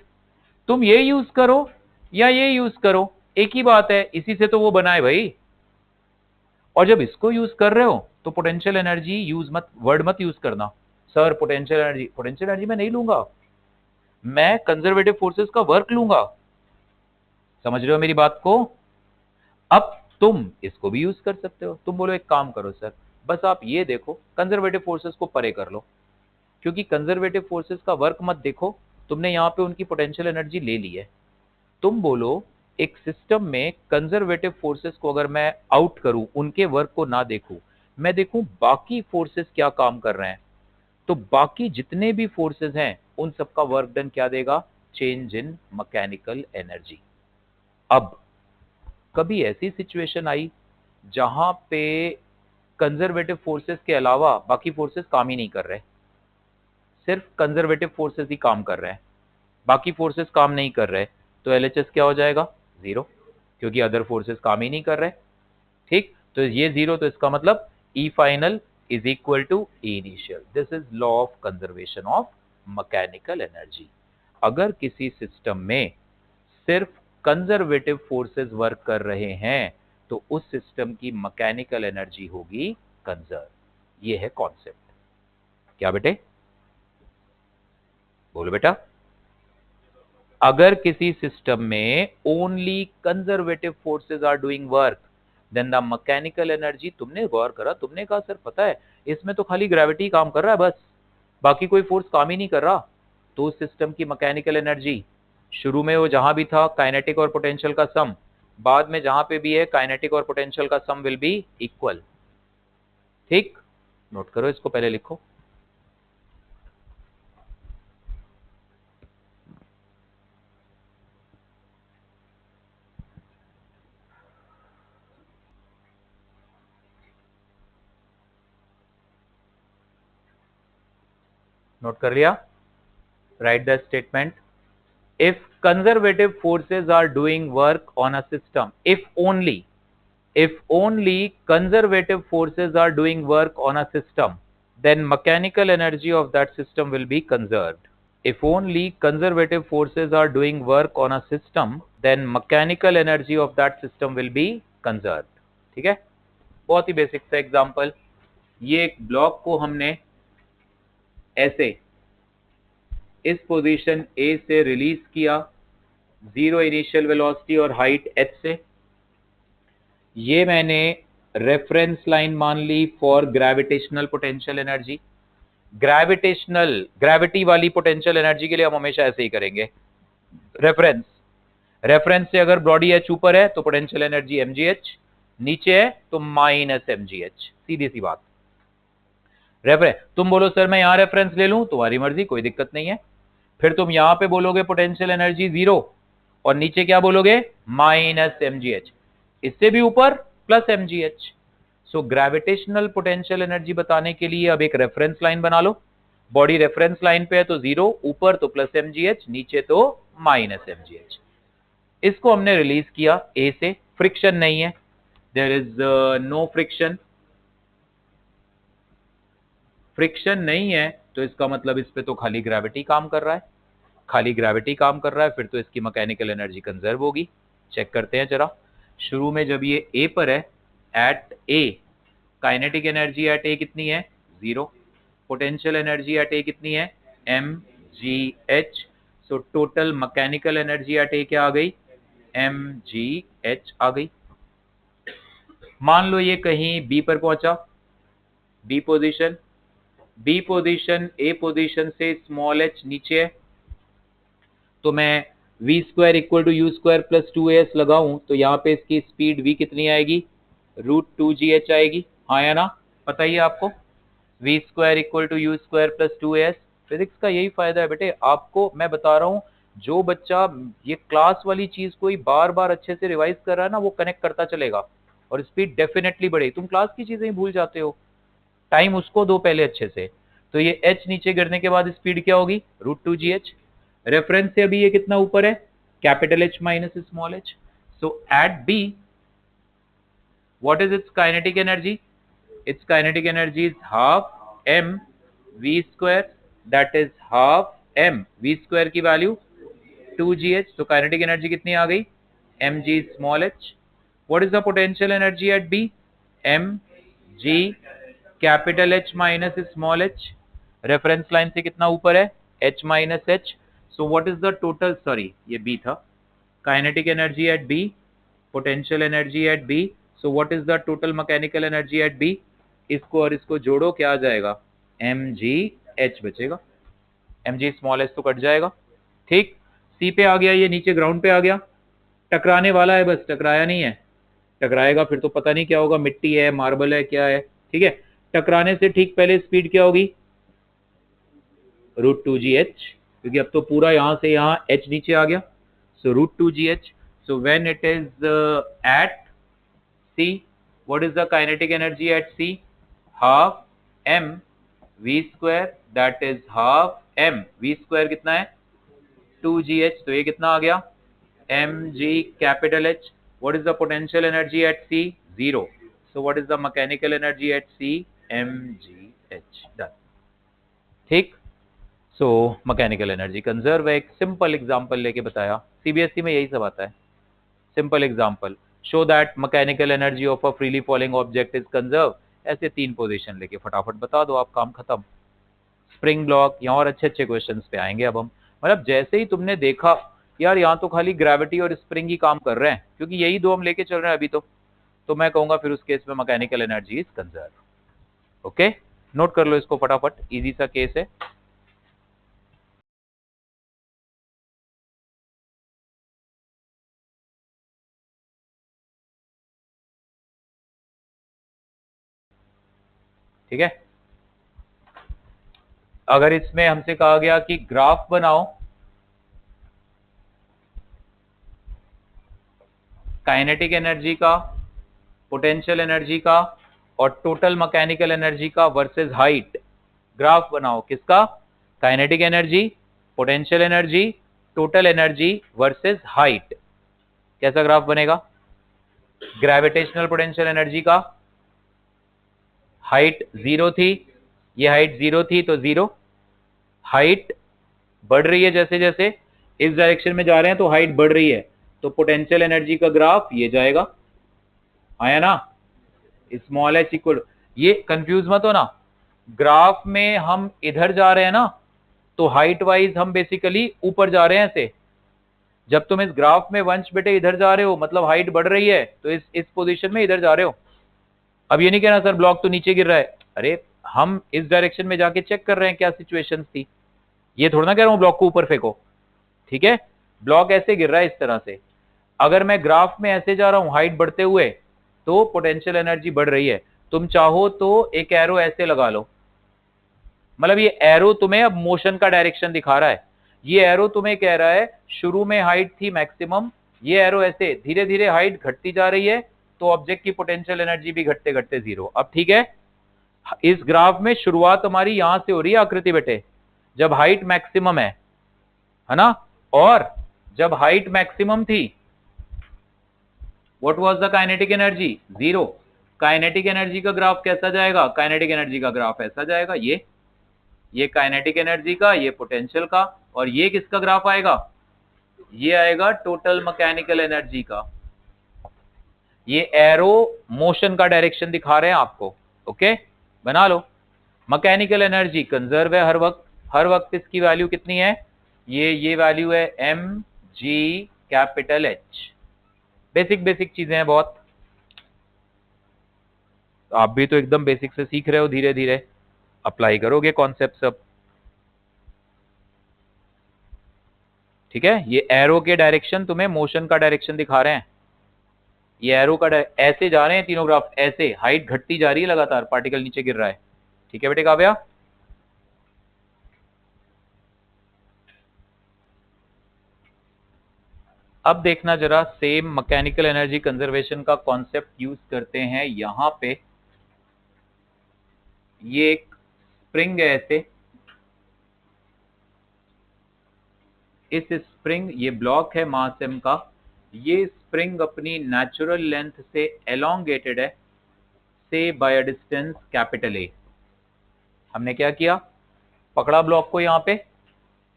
A: तुम ये यूज करो या ये यूज करो, एक ही बात है, इसी से तो वो बना है भाई। और जब इसको यूज कर रहे हो तो पोटेंशियल एनर्जी यूज मत, वर्ड मत यूज करना sir potential energy. Potential energy मैं नहीं लूंगा, मैं कंजर्वेटिव फोर्सेस का वर्क लूंगा। समझ रहे हो मेरी बात को? अब तुम इसको भी यूज कर सकते हो। तुम बोलो एक काम करो सर, बस आप ये देखो कंजर्वेटिव फोर्सेस को परे कर लो, क्योंकि कंजर्वेटिव फोर्सेस का वर्क मत देखो, तुमने यहां पे उनकी पोटेंशियल एनर्जी ले ली है। तुम बोलो एक सिस्टम में कंजर्वेटिव फोर्सेस को अगर मैं आउट करूं, उनके वर्क को ना देखूं, मैं देखूं बाकी फोर्सेस क्या काम कर रहे हैं, तो बाकी जितने भी फोर्सेस हैं उन सबका वर्क डन क्या देगा? Change in mechanical energy. अब कभी ऐसी सिचुएशन आई जहां पे कंजर्वेटिव फोर्सेस के अलावा बाकी फोर्सेस काम ही नहीं कर रहे, सिर्फ कंजर्वेटिव फोर्सेस ही काम कर रहे हैं, बाकी फोर्सेस काम नहीं कर रहे, तो एलएचएस क्या हो जाएगा? जीरो, क्योंकि अदर फोर्सेस काम ही नहीं कर रहे। ठीक, तो ये जीरो, तो इसका मतलब E final is equal to E initial. This is law of conservation of mechanical energy. अगर किसी सिस्टम में सिर्फ कंजर्वेटिव फोर्सेस वर्क कर रहे हैं तो उस सिस्टम की मैकेनिकल एनर्जी होगी कंजर्व। ये है कॉन्सेप्ट। क्या बेटे? बोलो बेटा। अगर किसी सिस्टम में only conservative forces are doing work, then the mechanical energy, तुमने गौर करा, तुमने कहा सर पता है इसमें तो खाली ग्रेविटी काम कर रहा है बस, बाकी कोई फोर्स काम ही नहीं कर रहा, तो उस सिस्टम की मैकेनिकल एनर्जी शुरू में वो जहां भी था काइनेटिक और पोटेंशियल का सम, बाद में जहां पे भी है काइनेटिक और पोटेंशियल का सम विल बी इक्वल। ठीक, नोट करो इसको, पहले लिखो। नोट कर लिया? Right the statement. If conservative forces are doing work on a system, if only conservative forces are doing work on a system, then mechanical energy of that system will be conserved. If only conservative forces are doing work on a system, then mechanical energy of that system will be conserved. ठीक है, बहुत ही बेसिक सा एग्जांपल। ये एक ब्लॉक को हमने ऐसे इस पोजीशन ए से रिलीज किया, 0 इनिशियल वेलोसिटी और हाइट h से। ये मैंने रेफरेंस लाइन मान ली for gravitational potential energy. Gravity वाली पोटेंशियल एनर्जी के लिए हम हमेशा ऐसे ही करेंगे, रेफरेंस से अगर बॉडी एच ऊपर है तो पोटेंशियल एनर्जी mgh, नीचे है तो माइनस mgh, सीधी सी बात। रेफरेंस, तुम बोलो सर मैं यहां रेफरेंस ले लूं, तुम्हारी मर्जी, कोई दिक्कत नहीं है। फिर तुम यहां पे बोलोगे पोटेंशियल एनर्जी 0 और नीचे क्या बोलोगे, माइनस mgh, इससे भी ऊपर plus mgh। So gravitational potential energy बताने के लिए अब एक रेफरेंस लाइन बना लो। बॉडी रेफरेंस लाइन पे है तो 0, ऊपर तो प्लस mgh, नीचे तो माइनस mgh। इसको हमने रिलीज किया ए से, फ्रिक्शन नहीं है, there is no friction. Friction नहीं है तो इसका मतलब इस पे तो खाली ग्रेविटी काम कर रहा है, खाली ग्रेविटी काम कर रहा है, फिर तो इसकी मैकेनिकल एनर्जी कंजर्व होगी। चेक करते हैं जरा। शुरू में जब ये ए पर है, at A kinetic energy at A कितनी है, 0। पोटेंशियल एनर्जी एट ए कितनी है, mgh। So total mechanical energy at A क्या आ गई, mgh आ गई। मान लो ये कहीं बी पर पहुंचा, बी पोजीशन ए पोजीशन से स्मॉल h नीचे है, तो मैं v square equal to u square plus 2as लगाऊं तो यहाँ पे इसकी स्पीड v कितनी आएगी, √2gh आएगी। हाँ या ना, पता ही है आपको, v square equal to u square plus 2as। Physics का यही फायदा है बेटे, आपको मैं बता रहा हूँ, जो बच्चा ये क्लास वाली चीज को ही बार बार अच्छे से रिवाइज कर रहा है ना, वो कनेक्ट करता चलेगा और स्पीड डेफिनेटली बढ़ेगी। तुम क्लास की चीजें ही भूल जाते हो, टाइम उसको दो पहले अच्छे से। तो ये h नीचे गिरने के बाद स्पीड क्या होगी, √2gh। रेफरेंस से अभी ये कितना ऊपर है, capital H minus small h। So at B what is its kinetic energy, its kinetic energy is half m v square, that is half m v square की वैल्यू 2gh। तो काइनेटिक एनर्जी कितनी आ गई, mg small h। What is the potential energy at B, mg capital H minus small h। Reference line से कितना ऊपर है, h minus h। So what is the total, sorry ये B था, kinetic energy at B, potential energy at B। So what is the total mechanical energy at B, इसको और इसको जोड़ो क्या आ जाएगा, mgh बचेगा, mg स्मॉल h तो कट जाएगा। ठीक, C पे आ गया, ये नीचे ग्राउंड पे आ गया, टकराने वाला है, बस टकराया नहीं है, टकराएगा फिर तो पता नहीं क्या होगा, मिट्टी है, मार्बल है, क्या है। ठीक है, टकराने से ठीक पहले स्पीड क्या होगी, √2gh, क्योंकि अब तो पूरा यहां से यहां h नीचे आ गया। So √2gh। So when it is at C, what is the kinetic energy at C, half m v square, that is half m v square कितना है, 2gh। तो ये कितना आ गया, mg capital H। What is the potential energy at C, 0। So what is the mechanical energy at C, mgh। Done. ठीक, सो मैकेनिकल एनर्जी कंजर्व है। एक सिंपल एग्जांपल लेके बताया, सीबीएसई में यही सब आता है, simple example, show that mechanical energy of a freely falling object is conserve. ऐसे 3 पोजीशन लेके फटाफट बता दो, आप काम खत्म। स्प्रिंग ब्लॉक, यहाँ और अच्छे अच्छे क्वेश्चंस पे आएंगे अब हम। मतलब जैसे ही तुमने देखा यार यहाँ तो खाली ग्रेविटी और स्प्रिंग ही काम कर रहे हैं, क्योंकि यही 2 हम लेके चल रहे हैं अभी, तो मैं कहूंगा फिर उस केस में mechanical energy is conserve. Okay, note कर लो इसको फटाफट, इजी सा केस है। ठीक है, अगर इसमें हमसे कहा गया कि ग्राफ बनाओ काइनेटिक एनर्जी का, पोटेंशियल एनर्जी का और टोटल मैकेनिकल एनर्जी का वर्सेस हाइट, ग्राफ बनाओ किसका, kinetic energy, potential energy, total energy versus height, कैसा ग्राफ बनेगा, ग्रेविटेशनल पोटेंशियल एनर्जी का हाइट 0 थी, ये हाइट 0 थी तो 0, हाइट बढ़ रही है जैसे जैसे इस डायरेक्शन में जा रहे हैं तो हाइट बढ़ रही है, तो पोटेंशियल एनर्जी का ग्राफ ये जाएगा, आया ना, स्मॉल एच इक्वल, ये कंफ्यूज मत हो ना, ग्राफ में हम इधर जा रहे हैं ना, तो हाइट वाइज हम बेसिकली ऊपर जा रहे हैं ऐसे, जब तुम इस ग्राफ में वंश बेटे इधर जा रहे हो मतलब हाइट बढ़ रही है, तो इस पोजीशन में इधर जा रहे हो। अब ये नहीं कहना सर ब्लॉक तो नीचे गिर रहा है, अरे हम इस डायरेक्शन में जाके चेक कर रहे हैं क्या सिचुएशन थी, ये थोड़ा ना कह रहा हूं ब्लॉक को ऊपर फेंको, ठीक है, ब्लॉक ऐसे गिर रहा है इस तरह से, अगर मैं ग्राफ में ऐसे जा रहा हूं हाइट बढ़ते हुए, तो पोटेंशियल एनर्जी बढ़ रही है, तुम चाहो तो एक एरो ऐसे लगा लो, मतलब ये एरो तुम्हें अब मोशन का डायरेक्शन दिखा रहा है, ये एरो तुम्हें कह रहा है शुरू में हाइट थी मैक्सिमम, ये एरो ऐसे धीरे धीरे हाइट घटती जा रही है, तो ऑब्जेक्ट की पोटेंशियल एनर्जी भी घटते घटते जीरो। अब ठीक है, इस ग्राफ में शुरुआत हमारी यहां से हो रही है आकृति बेटे, जब हाइट मैक्सिमम है ना, और जब हाइट मैक्सिमम थी what was the kinetic energy, zero. Kinetic energy का ग्राफ कैसा जाएगा, काइनेटिक एनर्जी का ग्राफ ऐसा जाएगा, ये काइनेटिक एनर्जी का, ये पोटेंशियल का, और ये किसका ग्राफ आएगा, ये आएगा टोटल मैकेनिकल एनर्जी का। ये एरो मोशन का डायरेक्शन दिखा रहे हैं आपको, ओके, बना लो। मैकेनिकल एनर्जी कंजर्व है हर वक्त इसकी वैल्यू कितनी है, ये वैल्यू है M G capital H. Basic basic चीजें हैं बहुत, आप भी तो एकदम बेसिक से सीख रहे हो, धीरे धीरे अप्लाई करोगे कॉन्सेप्ट सब, ठीक है। ये एरो के डायरेक्शन तुम्हें मोशन का डायरेक्शन दिखा रहे हैं, ये एरो का ऐसे जा रहे हैं तीनों ग्राफ, ऐसे हाइट घटती जा रही है लगातार, पार्टिकल नीचे गिर रहा है, ठीक है बेटे काव्या। अब देखना जरा, सेम मैकेनिकल एनर्जी कंजर्वेशन का कॉन्सेप्ट यूज करते हैं यहां पे। ये एक स्प्रिंग है ऐसे, इस स्प्रिंग, ये ब्लॉक है मास m का, ये स्प्रिंग अपनी नेचुरल लेंथ से एलोंगेटेड है, से by a distance capital A. हमने क्या किया, पकड़ा ब्लॉक को यहाँ पे,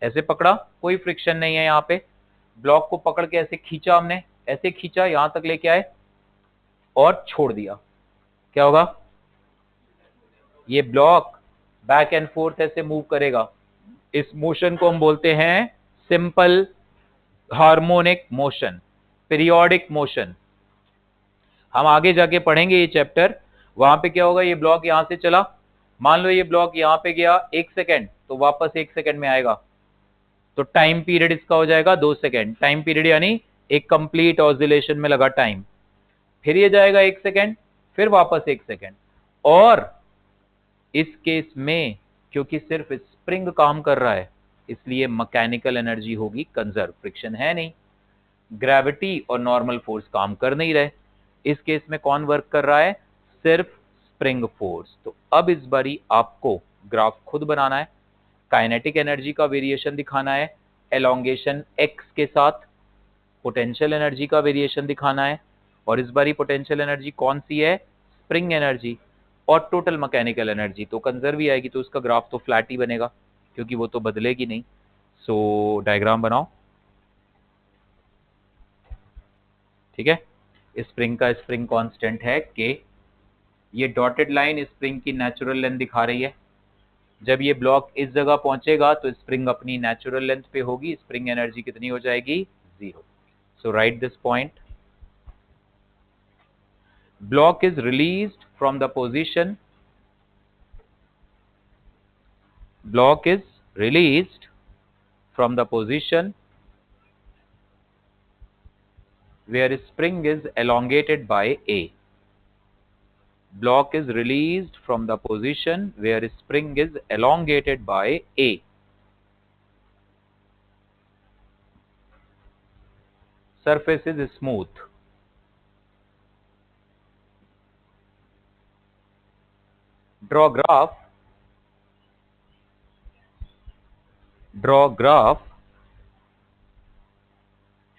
A: ऐसे पकड़ा, कोई फ्रिक्शन नहीं है यहाँ पे, ब्लॉक को पकड़ के ऐसे खींचा हमने, ऐसे खींचा यहां तक लेके आए और छोड़ दिया, क्या होगा, ये ब्लॉक बैक एंड फोर्थ ऐसे मूव करेगा, इस मोशन को हम बोलते हैं simple harmonic motion, periodic motion. हम आगे जाके पढ़ेंगे ये चैप्टर, वहां पे क्या होगा, ये ब्लॉक यहां से चला, मान लो ये ब्लॉक यहां पे गया 1 सेकेंड, तो वापस 1 सेकेंड में आएगा, तो टाइम पीरियड इसका हो जाएगा 2 सेकेंड, टाइम पीरियड यानी एक कंप्लीट ऑसिलेशन में लगा टाइम, फिर ये जाएगा 1 सेकेंड, फिर वापस 1 सेकेंड। और इस केस में क्योंकि सिर्फ स्प्रिंग काम कर रहा है, इसलिए मैकेनिकल एनर्जी होगी कंजर्व, फ्रिक्शन है नहीं, ग्रेविटी और नॉर्मल फोर्स काम कर नहीं रहे, इस केस में कौन वर्क कर रहा है, सिर्फ स्प्रिंग फोर्स। तो अब इस बारी आपको ग्राफ खुद बनाना है, काइनेटिक एनर्जी का वेरिएशन दिखाना है एलोंगेशन एक्स के साथ, पोटेंशियल एनर्जी का वेरिएशन दिखाना है, और इस बारी पोटेंशियल एनर्जी कौन सी है, स्प्रिंग एनर्जी, और टोटल मैकेनिकल एनर्जी तो कंजर्व ही आएगी, तो उसका ग्राफ तो फ्लैट ही बनेगा क्योंकि वो तो बदलेगी नहीं। सो डायग्राम बनाओ, ठीक है। स्प्रिंग का स्प्रिंग कांस्टेंट है के, ये डॉटेड लाइन स्प्रिंग की नेचुरल लेंथ दिखा रही है, जब ये ब्लॉक इस जगह पहुंचेगा तो स्प्रिंग अपनी नेचुरल लेंथ पे होगी, स्प्रिंग एनर्जी कितनी हो जाएगी, zero. So right this point, block is released from the position, block is released from the position where spring is elongated by A, block is released from the position where spring is elongated by A, surface is smooth, draw graph, draw graph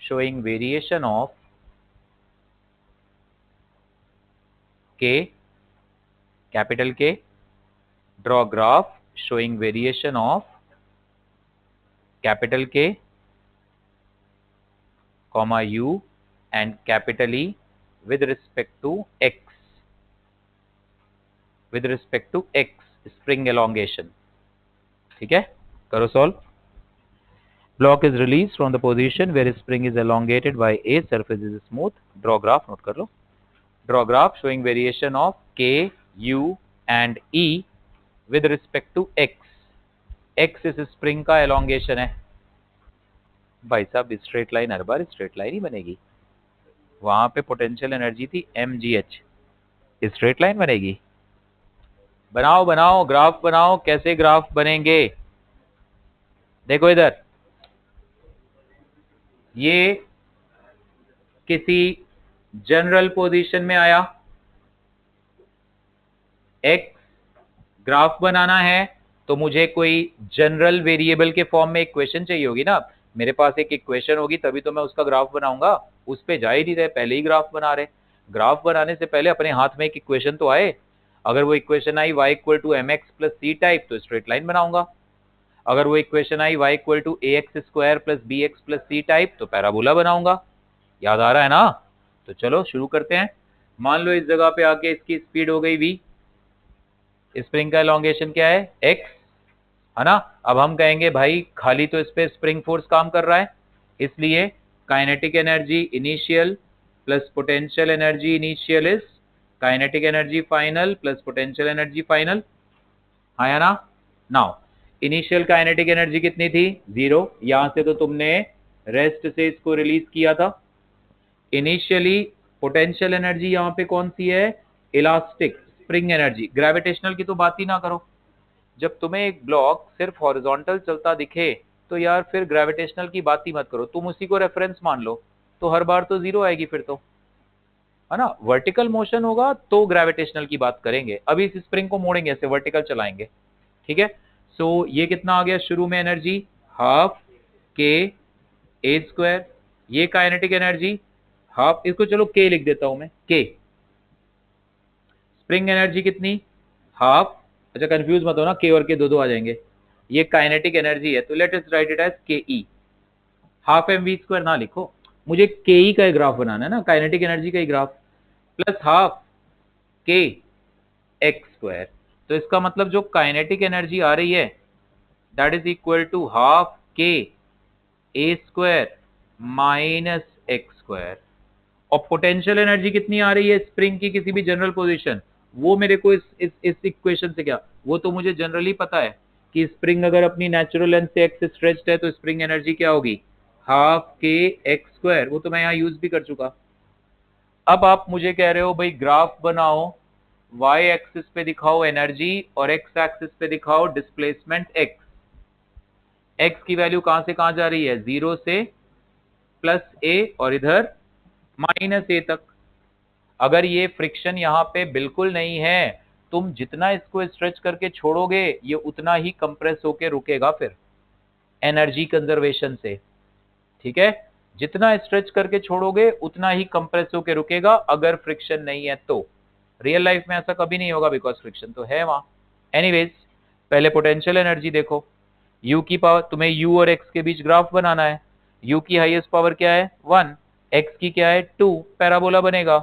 A: showing variation of K, capital K, draw graph showing variation of capital K comma U and capital E with respect to X, with respect to X spring elongation. ठीक है, करो solve. Block is released from the position where spring is elongated by A, surface is smooth. Draw graph, note कर लो। Draw graph showing variation of K, U and E with respect to X. X इस spring का elongation है। भाई साहब स्ट्रेट लाइन हर बार स्ट्रेट लाइन ही बनेगी, वहां पे पोटेंशियल एनर्जी थी mgh, स्ट्रेट लाइन बनेगी। बनाओ बनाओ ग्राफ बनाओ, कैसे ग्राफ बनेंगे देखो इधर, ये किसी जनरल पोजीशन में आया, x ग्राफ बनाना है तो मुझे कोई जनरल वेरिएबल के फॉर्म में इक्वेशन चाहिए होगी ना, मेरे पास एक इक्वेशन होगी तभी तो मैं उसका ग्राफ बनाऊंगा, उस पे जा ही नहीं रहे, पहले ही ग्राफ बना रहे। ग्राफ बनाने से पहले अपने हाथ में एक इक्वेशन तो आए, अगर वो इक्वेशन आई y equal to m x plus c type तो स्ट्रेट लाइन बनाऊंगा, अगर वो इक्वेशन आई y equal to a x square plus b x plus c type तो पैराबोला बनाऊंगा। याद आ रहा है ना? तो चलो शुरू करते हैं। मान लो इस जगह पे आके इसकी स्पीड हो गई v, स्प्रिंग का एलोंगेशन क्या है x, है ना। अब हम कहेंगे भाई खाली तो इस पे स्प्रिंग फोर्स काम कर रहा है, इसलिए kinetic energy initial plus potential energy initial is kinetic energy final plus potential energy final, आया ना। नाउ इनिशियल काइनेटिक एनर्जी कितनी थी 0, यहां से तो तुमने रेस्ट से इसको रिलीज किया था। इनिशियली पोटेंशियल एनर्जी यहां पे कौन सी है, इलास्टिक स्प्रिंग एनर्जी, ग्रेविटेशनल की तो बात ही ना करो। जब तुम्हें एक ब्लॉक सिर्फ हॉरिजॉन्टल चलता दिखे तो यार फिर ग्रेविटेशनल की बात ही मत करो, तुम उसी को रेफरेंस मान लो, तो हर बार तो 0 आएगी फिर तो, है ना। वर्टिकल मोशन होगा तो ग्रेविटेशनल की बात करेंगे, अभी इस स्प्रिंग को मोड़ेंगे ऐसे वर्टिकल चलाएंगे। ठीक है, सो ये कितना आ गया शुरू में energy, half k a square, ये काइनेटिक एनर्जी हाफ, इसको चलो के लिख देता हूं मैं, के। स्प्रिंग एनर्जी कितनी, हाफ, अच्छा कंफ्यूज मत हो ना, के और के दो दो आ जाएंगे, ये काइनेटिक एनर्जी है तो let us write it as K E, half M we square ना लिखो, मुझे के ई का ग्राफ बनाना है ना, काइनेटिक एनर्जी का ही ग्राफ, प्लस हाफ के एक्स स्क्वायर, तो इसका मतलब जो काइनेटिक एनर्जी आ रही है that is equal to half k a square minus x square. और पोटेंशियल एनर्जी कितनी आ रही है स्प्रिंग की किसी भी जनरल पोजीशन, वो मेरे को इस इक्वेशन से क्या, वो तो मुझे जनरली पता है कि स्प्रिंग अगर अपनी नेचुरल लेंथ से एक्स स्ट्रेच्ड है तो स्प्रिंग एनर्जी क्या होगी, हाफ के एक्स स्क्वायर, वो तो मैं यहाँ यूज भी कर चुका। अब आप मुझे कह रहे हो भाई ग्राफ बनाओ, y एक्सिस पे दिखाओ एनर्जी और x एक्सिस पे दिखाओ डिस्प्लेसमेंट x, x की वैल्यू कहां से कहां जा रही है, 0 से प्लस a और इधर माइनस a तक। अगर ये फ्रिक्शन यहाँ पे बिल्कुल नहीं है, तुम जितना इसको स्ट्रेच करके छोड़ोगे ये उतना ही कंप्रेस होके रुकेगा फिर एनर्जी कंजर्वेशन से। ठीक है, जितना स्ट्रेच करके छोड़ोगे उतना ही कंप्रेस होके रुकेगा अगर फ्रिक्शन नहीं है तो। रियल लाइफ में ऐसा कभी नहीं होगा बिकॉज फ्रिक्शन तो है वहां। एनीवेज पहले पोटेंशियल एनर्जी देखो, u की पावर, तुम्हें u और x के बीच ग्राफ बनाना है, u की हाईएस्ट पावर क्या है 1, x की क्या है 2, पैराबोला बनेगा,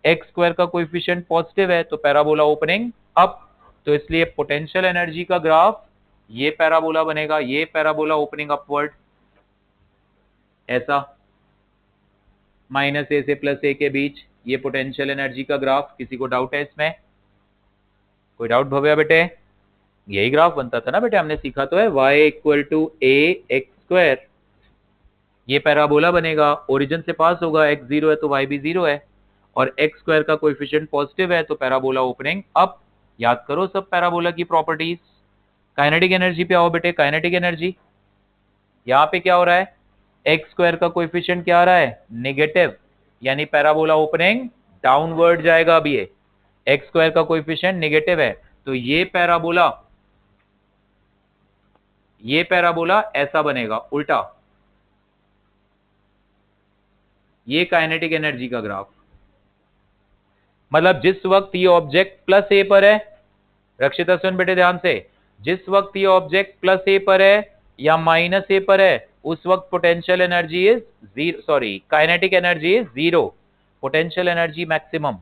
A: x स्क्वायर का कोएफिशिएंट पॉजिटिव है तो पैराबोला ओपनिंग अप, तो इसलिए पोटेंशियल एनर्जी का ग्राफ ये पैराबोला बनेगा, ये पैराबोला ओपनिंग अपवर्ड ऐसा, माइनस ए से प्लस ए के बीच ये पोटेंशियल एनर्जी का ग्राफ। किसी को डाउट है इसमें, कोई डाउट भव्या बेटे, यही ग्राफ बनता था ना बेटे, हमने सीखा तो है y equal to a x square, ये पैराबोला बनेगा, ओरिजिन से पास होगा, x 0 है तो y भी 0 है और x स्क्वायर का कोएफिशिएंट पॉजिटिव है तो पैराबोला ओपनिंग अप। याद करो सब पैराबोला की प्रॉपर्टीज। काइनेटिक एनर्जी पे आओ बेटे, काइनेटिक एनर्जी यहाँ पे क्या हो रहा है, एक्स स्क्वायर का कोएफिशिएंट क्या आ रहा है नेगेटिव, यानी पैराबोला ओपनिंग डाउनवर्ड जाएगा। अब ये एक्स स्क्वायर का कोएफिशिएंट नेगेटिव है तो ये पैराबोला ऐसा बनेगा उल्टा, ये काइनेटिक एनर्जी का ग्राफ। मतलब जिस वक्त ये ऑब्जेक्ट प्लस ए पर है, रक्षिता सुन बेटे ध्यान से, जिस वक्त ये ऑब्जेक्ट प्लस ए पर है या माइनस ए पर है, उस वक्त potential energy is zero, sorry kinetic energy is zero, potential energy maximum.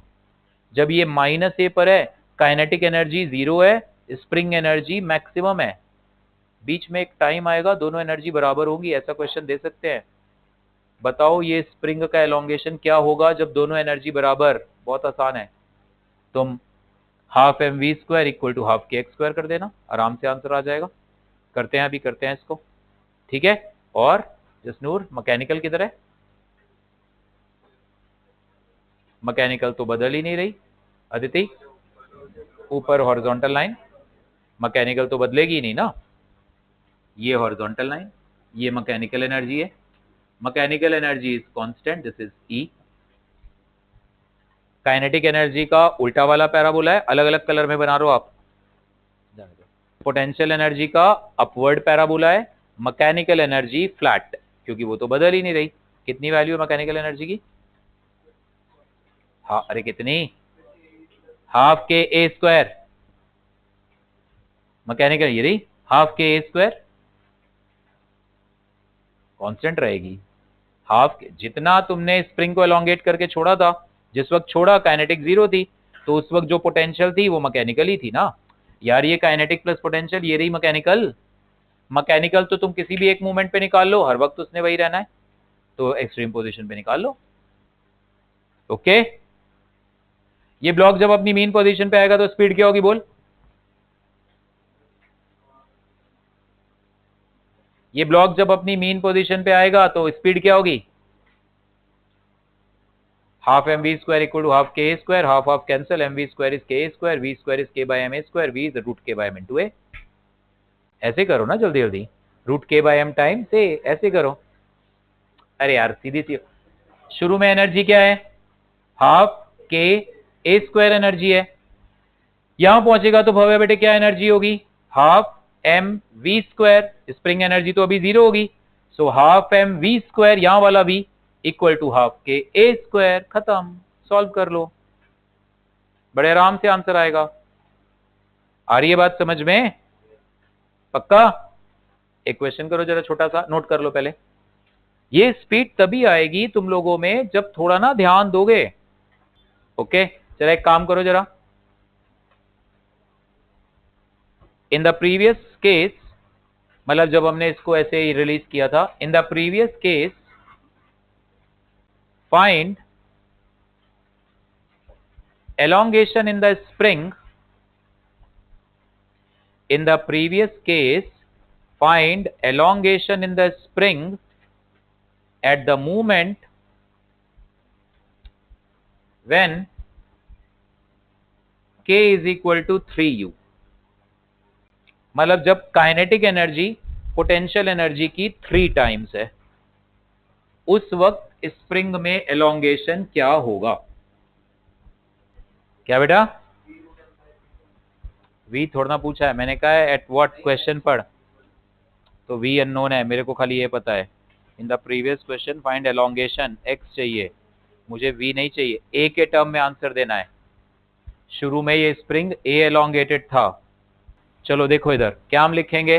A: जब ये माइनस ए पर है, काइनेटिक एनर्जी जीरो है, स्प्रिंग एनर्जी मैक्सिमम है। बीच में एक टाइम आएगा दोनों एनर्जी बराबर होगी, ऐसा क्वेश्चन दे सकते हैं। बताओ ये स्प्रिंग का एलोंगेशन क्या होगा जब दोनों एनर्जी बराबर। बहुत आसान है, तुम half M we square equal to half के एक्स स्क्वायर कर देना, आराम से आंसर आ जाएगा। करते हैं, अभी करते हैं इसको, ठीक है। और जसनूर मैकेनिकल किधर है? मैकेनिकल तो बदल ही नहीं रही। अदिति ऊपर हॉरिजॉन्टल लाइन, मैकेनिकल तो बदलेगी ही नहीं ना। ये हॉरिजॉन्टल लाइन, ये मैकेनिकल एनर्जी है, mechanical energy is constant, this is E. Kinetic energy का उल्टा वाला पैराबोला है, अलग अलग कलर में बना रहे हो आप। पोटेंशियल एनर्जी का अपवर्ड पैराबोला है, मैकेनिकल एनर्जी फ्लैट, क्योंकि वो तो बदल ही नहीं रही। कितनी वैल्यू है मैकेनिकल एनर्जी की? हाँ, अरे कितनी? Half k a square. Mechanical ये रही half k a square, constant रहेगी। हाफ के, जितना तुमने स्प्रिंग को एलोंगेट करके छोड़ा था, जिस वक्त छोड़ा काइनेटिक जीरो थी, तो उस वक्त जो पोटेंशियल थी वो मैकेनिकल ही थी ना यार। ये काइनेटिक प्लस पोटेंशियल, ये रही मैकेनिकल। मैकेनिकल तो तुम किसी भी एक मूवमेंट पे निकाल लो, हर वक्त उसने वही रहना है, तो एक्सट्रीम पोजीशन पे निकाल लो। ओके, ये ब्लॉक जब अपनी मीन पोजीशन पे आएगा तो स्पीड क्या होगी बोल? ये ब्लॉक जब अपनी मीन पोजीशन पे आएगा तो स्पीड क्या होगी? Half M we square equal to half K square, half half cancel, M we square is K square, V square is K by M A square, V is root K by M into A. ऐसे करो ना जल्दी जल्दी, root K by M time से ऐसे करो। अरे यार सीधी सी, शुरू में एनर्जी क्या है? Half k a square energy है। यहां पहुंचेगा तो भव्य बेटे क्या एनर्जी होगी? Half M we square, spring energy तो अभी जीरो होगी, so half M we square, यहां वाला भी equal to half k a square. खत्म, सॉल्व कर लो, बड़े आराम से आंसर आएगा। आ रही है बात समझ में? पक्का? एक क्वेश्चन करो जरा, छोटा सा नोट कर लो पहले। ये स्पीड तभी आएगी तुम लोगों में जब थोड़ा ना ध्यान दोगे। ओके, चलो एक काम करो जरा। इन द प्रीवियस केस, मतलब जब हमने इसको ऐसे ही रिलीज किया था, in the previous case find elongation in the spring, in the previous case find elongation in the spring at the moment when k is equal to 3u। मतलब जब काइनेटिक एनर्जी पोटेंशियल एनर्जी की 3 टाइम्स है, उस वक्त स्प्रिंग में एलोंगेशन क्या होगा? क्या बेटा? वी थोड़ा ना पूछा है, मैंने कहा है एट व्हाट क्वेश्चन पढ़, तो वी अननोन है, मेरे को खाली ये पता है। In the previous question find elongation, x चाहिए मुझे, वी नहीं चाहिए। ए के टर्म में आंसर देना है। शुरू में ये स्प्रिंग ए एलोंगेटेड था। चलो देखो इधर क्या हम लिखेंगे,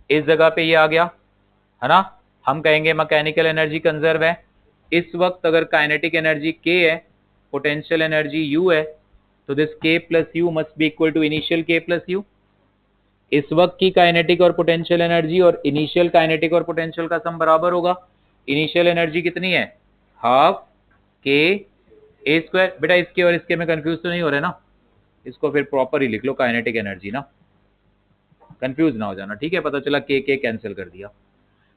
A: इस जगह पे ये आ गया है ना, हम कहेंगे मैकेनिकल एनर्जी कंजर्व है। इस वक्त अगर काइनेटिक एनर्जी के है, पोटेंशियल एनर्जी यू है, तो this K plus U must be equal to initial K plus U. इस वक्त की काइनेटिक और पोटेंशियल एनर्जी और इनिशियल काइनेटिक और पोटेंशियल का सम बराबर होगा। इनिशियल एनर्जी कितनी है? Half k a square. बेटा इसके और इसके में कंफ्यूज तो नहीं हो रहे ना? इसको फिर प्रॉपर ही लिख लो, काइनेटिक एनर्जी ना, कंफ्यूज ना हो जाना, ठीक है? पता चला के कैंसिल कर दिया।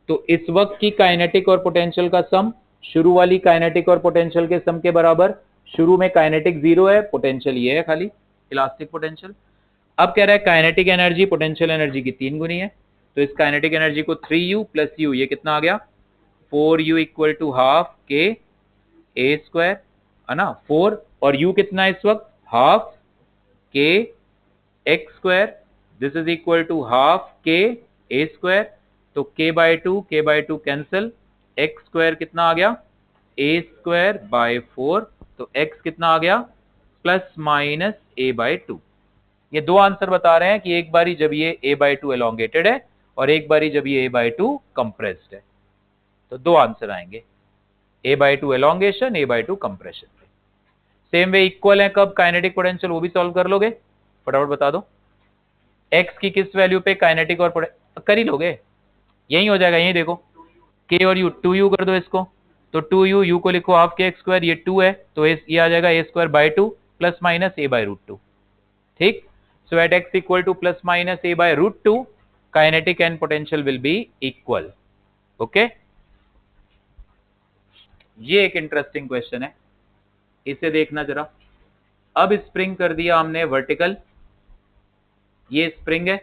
A: तो इस वक्त की काइनेटिक और पोटेंशियल का सम शुरू वाली काइनेटिक और पोटेंशियल के सम के बराबर। शुरू में काइनेटिक जीरो है, पोटेंशियल ये है खाली, इलास्टिक पोटेंशियल। अब कह रहा है काइनेटिक एनर्जी पोटेंशियल एनर्जी की 3 गुनी है, तो इस काइनेटिक एनर्जी को 3u प्लस u, ये कितना आ गया? 4u equal to half k a square, है ना? 4 और u कितना है इस वक्त? हाफ के x square, this is equal to half k a square. तो k by two cancel, x square कितना आ गया? ए स्क्वायर बाय 4, तो x कितना आ गया? Plus minus a by 2। ये दो आंसर बता रहे हैं कि एक बारी जब ये a बाय 2 एलोंगेटेड है और एक बारी जब ये a/2 कंप्रेस्ड है। तो दो आंसर आएंगे, a/2 elongation, a/2 compression. Same way equal है कब, काइनेटिक पोटेंशियल, वो भी सॉल्व कर लोगे, फटाफट बता दो। x की किस वैल्यू पे काइनेटिक और कर ही लोगे, यही हो जाएगा, यही देखो k और u, 2u कर दो इसको, तो 2u, u को लिखो हाफ के एक्स स्क्वायर, ये 2 है तो ये आ जाएगा a² प्लस माइनस a/√2। ठीक, so at x equal to plus minus a/√2 kinetic and potential will be equal. Okay, ये एक इंटरेस्टिंग क्वेश्चन है, इसे देखना जरा। अब स्प्रिंग कर दिया हमने वर्टिकल, ये स्प्रिंग है,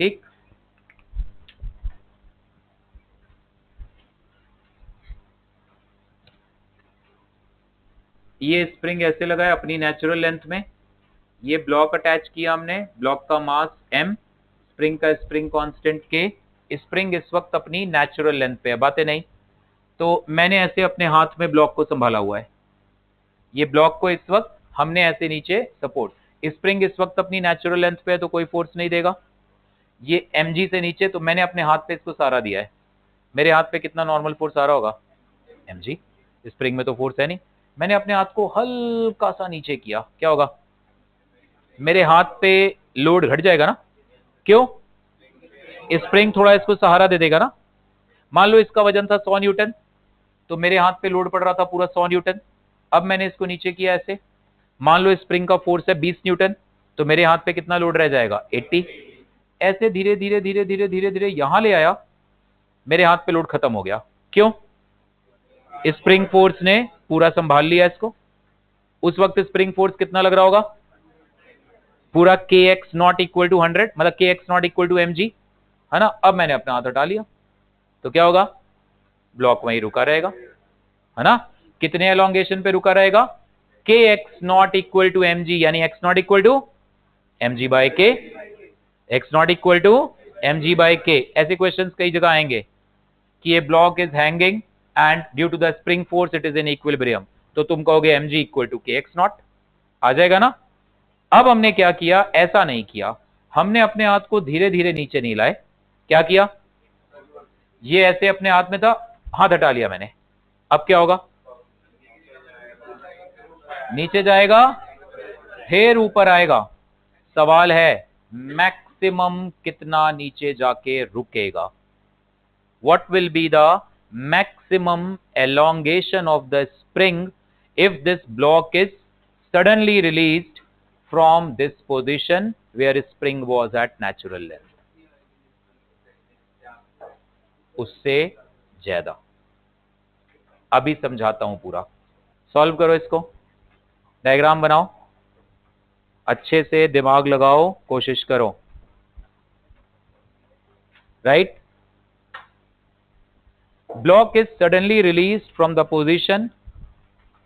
A: ठीक, ये स्प्रिंग ऐसे लगाया अपनी नेचुरल लेंथ में, ये ब्लॉक अटैच किया हमने, ब्लॉक का मास m, स्प्रिंग का स्प्रिंग कांस्टेंट k, स्प्रिंग इस वक्त अपनी नेचुरल लेंथ पे है, बातें नहीं। तो मैंने ऐसे अपने हाथ में ब्लॉक को संभाला हुआ है, ये ब्लॉक को इस वक्त हमने ऐसे नीचे सपोर्ट, स्प्रिंग इस वक्त अपनी नेचुरल लेंथ पे है तो कोई फोर्स नहीं देगा, ये mg से नीचे, तो मैंने अपने हाथ पे इसको सहारा दिया है, मेरे हाथ पे कितना नॉर्मल फोर्स आ रहा होगा, mg, स्प्रिंग में तो फोर्स है नहीं, मैंने अपने हाथ को हल्का सा नीचे किया, क्या होगा, मेरे हाथ पे लोड घट जाएगा ना, क्यों, स्प्रिंग थोड़ा इसको सहारा दे देगा ना। मान लो इसका वजन था 100 न्यूटन, तो मेरे हाथ पे लोड पड़ रहा था पूरा 100 न्यूटन, अब मैंने इसको नीचे किया ऐसे, मान लो स्प्रिंग का फोर्स है 20 न्यूटन, तो मेरे हाथ पे कितना लोड रह जाएगा 80, ऐसे धीरे धीरे धीरे धीरे धीरे धीरे यहां ले आया, मेरे हाथ पे लोड खत्म हो गया, क्यों, स्प्रिंग फोर्स ने पूरा संभाल लिया इसको। उस वक्त स्प्रिंग फोर्स कितना लग रहा होगा, पूरा kx नॉट इक्वल टू 100, मतलब kx not equal to mg, है ना। अब मैंने अपना हाथ हटा लिया तो क्या होगा, ब्लॉक वहीं रुका रहेगा, है ना, कितने एलोंगेशन पे रुका रहेगा, kx not equal to mg, यानी x not equal to mg by k, x not equal to mg by k। ऐसे क्वेश्चंस कई जगह आएंगे कि ये block is hanging and due to the spring force it is in equilibrium, तो तुम कहोगे mg equal to kx not, आ जाएगा ना। अब हमने क्या किया, ऐसा नहीं किया, हमने अपने हाथ को धीरे धीरे नीचे नहीं लाए, क्या किया, ये ऐसे अपने हाथ में था, हाथ हटा लिया मैंने, अब क्या होगा, नीचे जाएगा फिर ऊपर आएगा, सवाल है मैक्सिमम कितना नीचे जाके रुकेगा, what will be the maximum elongation of the spring if this block is suddenly released from this position where spring was at natural length, उससे ज्यादा। अभी समझाता हूं पूरा, सॉल्व करो इसको, डायग्राम बनाओ, अच्छे से दिमाग लगाओ, कोशिश करो, right. Block is suddenly released from the position,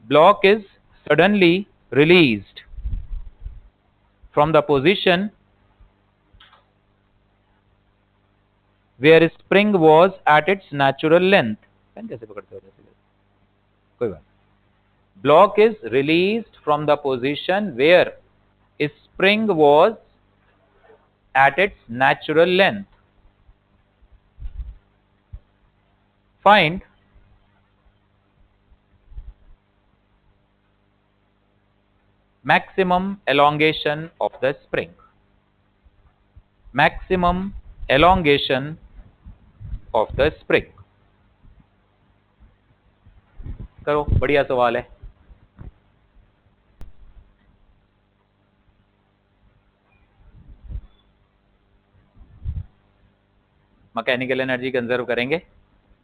A: block is suddenly released from the position where spring was at its natural length, pen कैसे पकड़ते हो जैसे, कोई बात, block is released from the position where spring was at its natural length, find maximum elongation of the spring, maximum elongation of the spring। करो, बढ़िया सवाल है, मैकेनिकल एनर्जी कंजर्व करेंगे,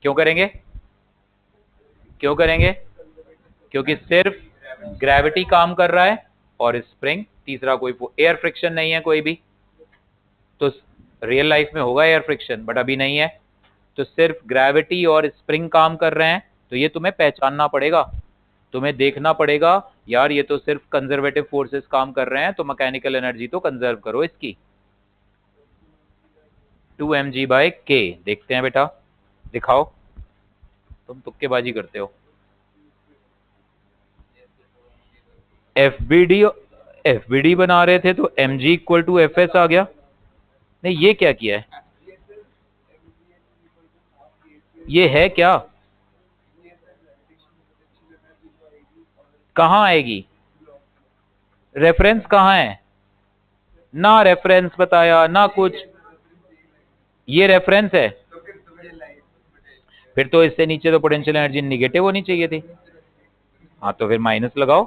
A: क्यों करेंगे, क्यों करेंगे, क्योंकि सिर्फ ग्रेविटी काम कर रहा है और स्प्रिंग, तीसरा कोई एयर फ्रिक्शन नहीं है कोई भी, तो रियल लाइफ में होगा एयर फ्रिक्शन बट अभी नहीं है, तो सिर्फ ग्रेविटी और स्प्रिंग काम कर रहे हैं, तो ये तुम्हें पहचानना पड़ेगा, तुम्हें देखना पड़ेगा यार ये तो सिर्फ कंजर्वेटिव फोर्सेस काम कर रहे हैं, तो मैकेनिकल एनर्जी तो कंजर्व करो इसकी, 2mg/k। देखते हैं बेटा, दिखाओ, तुम तुक्केबाजी करते हो, एफबीडी बना रहे थे तो mg इक्वल टू fs आ गया, नहीं ये क्या किया है, ये है क्या, कहाँ आएगी, रेफरेंस कहाँ है, ना रेफरेंस बताया ना कुछ, ये रेफरेंस है, फिर तो इससे नीचे तो पोटेंशियल एनर्जी निगेटिव होनी चाहिए थी। हाँ तो फिर माइनस लगाओ,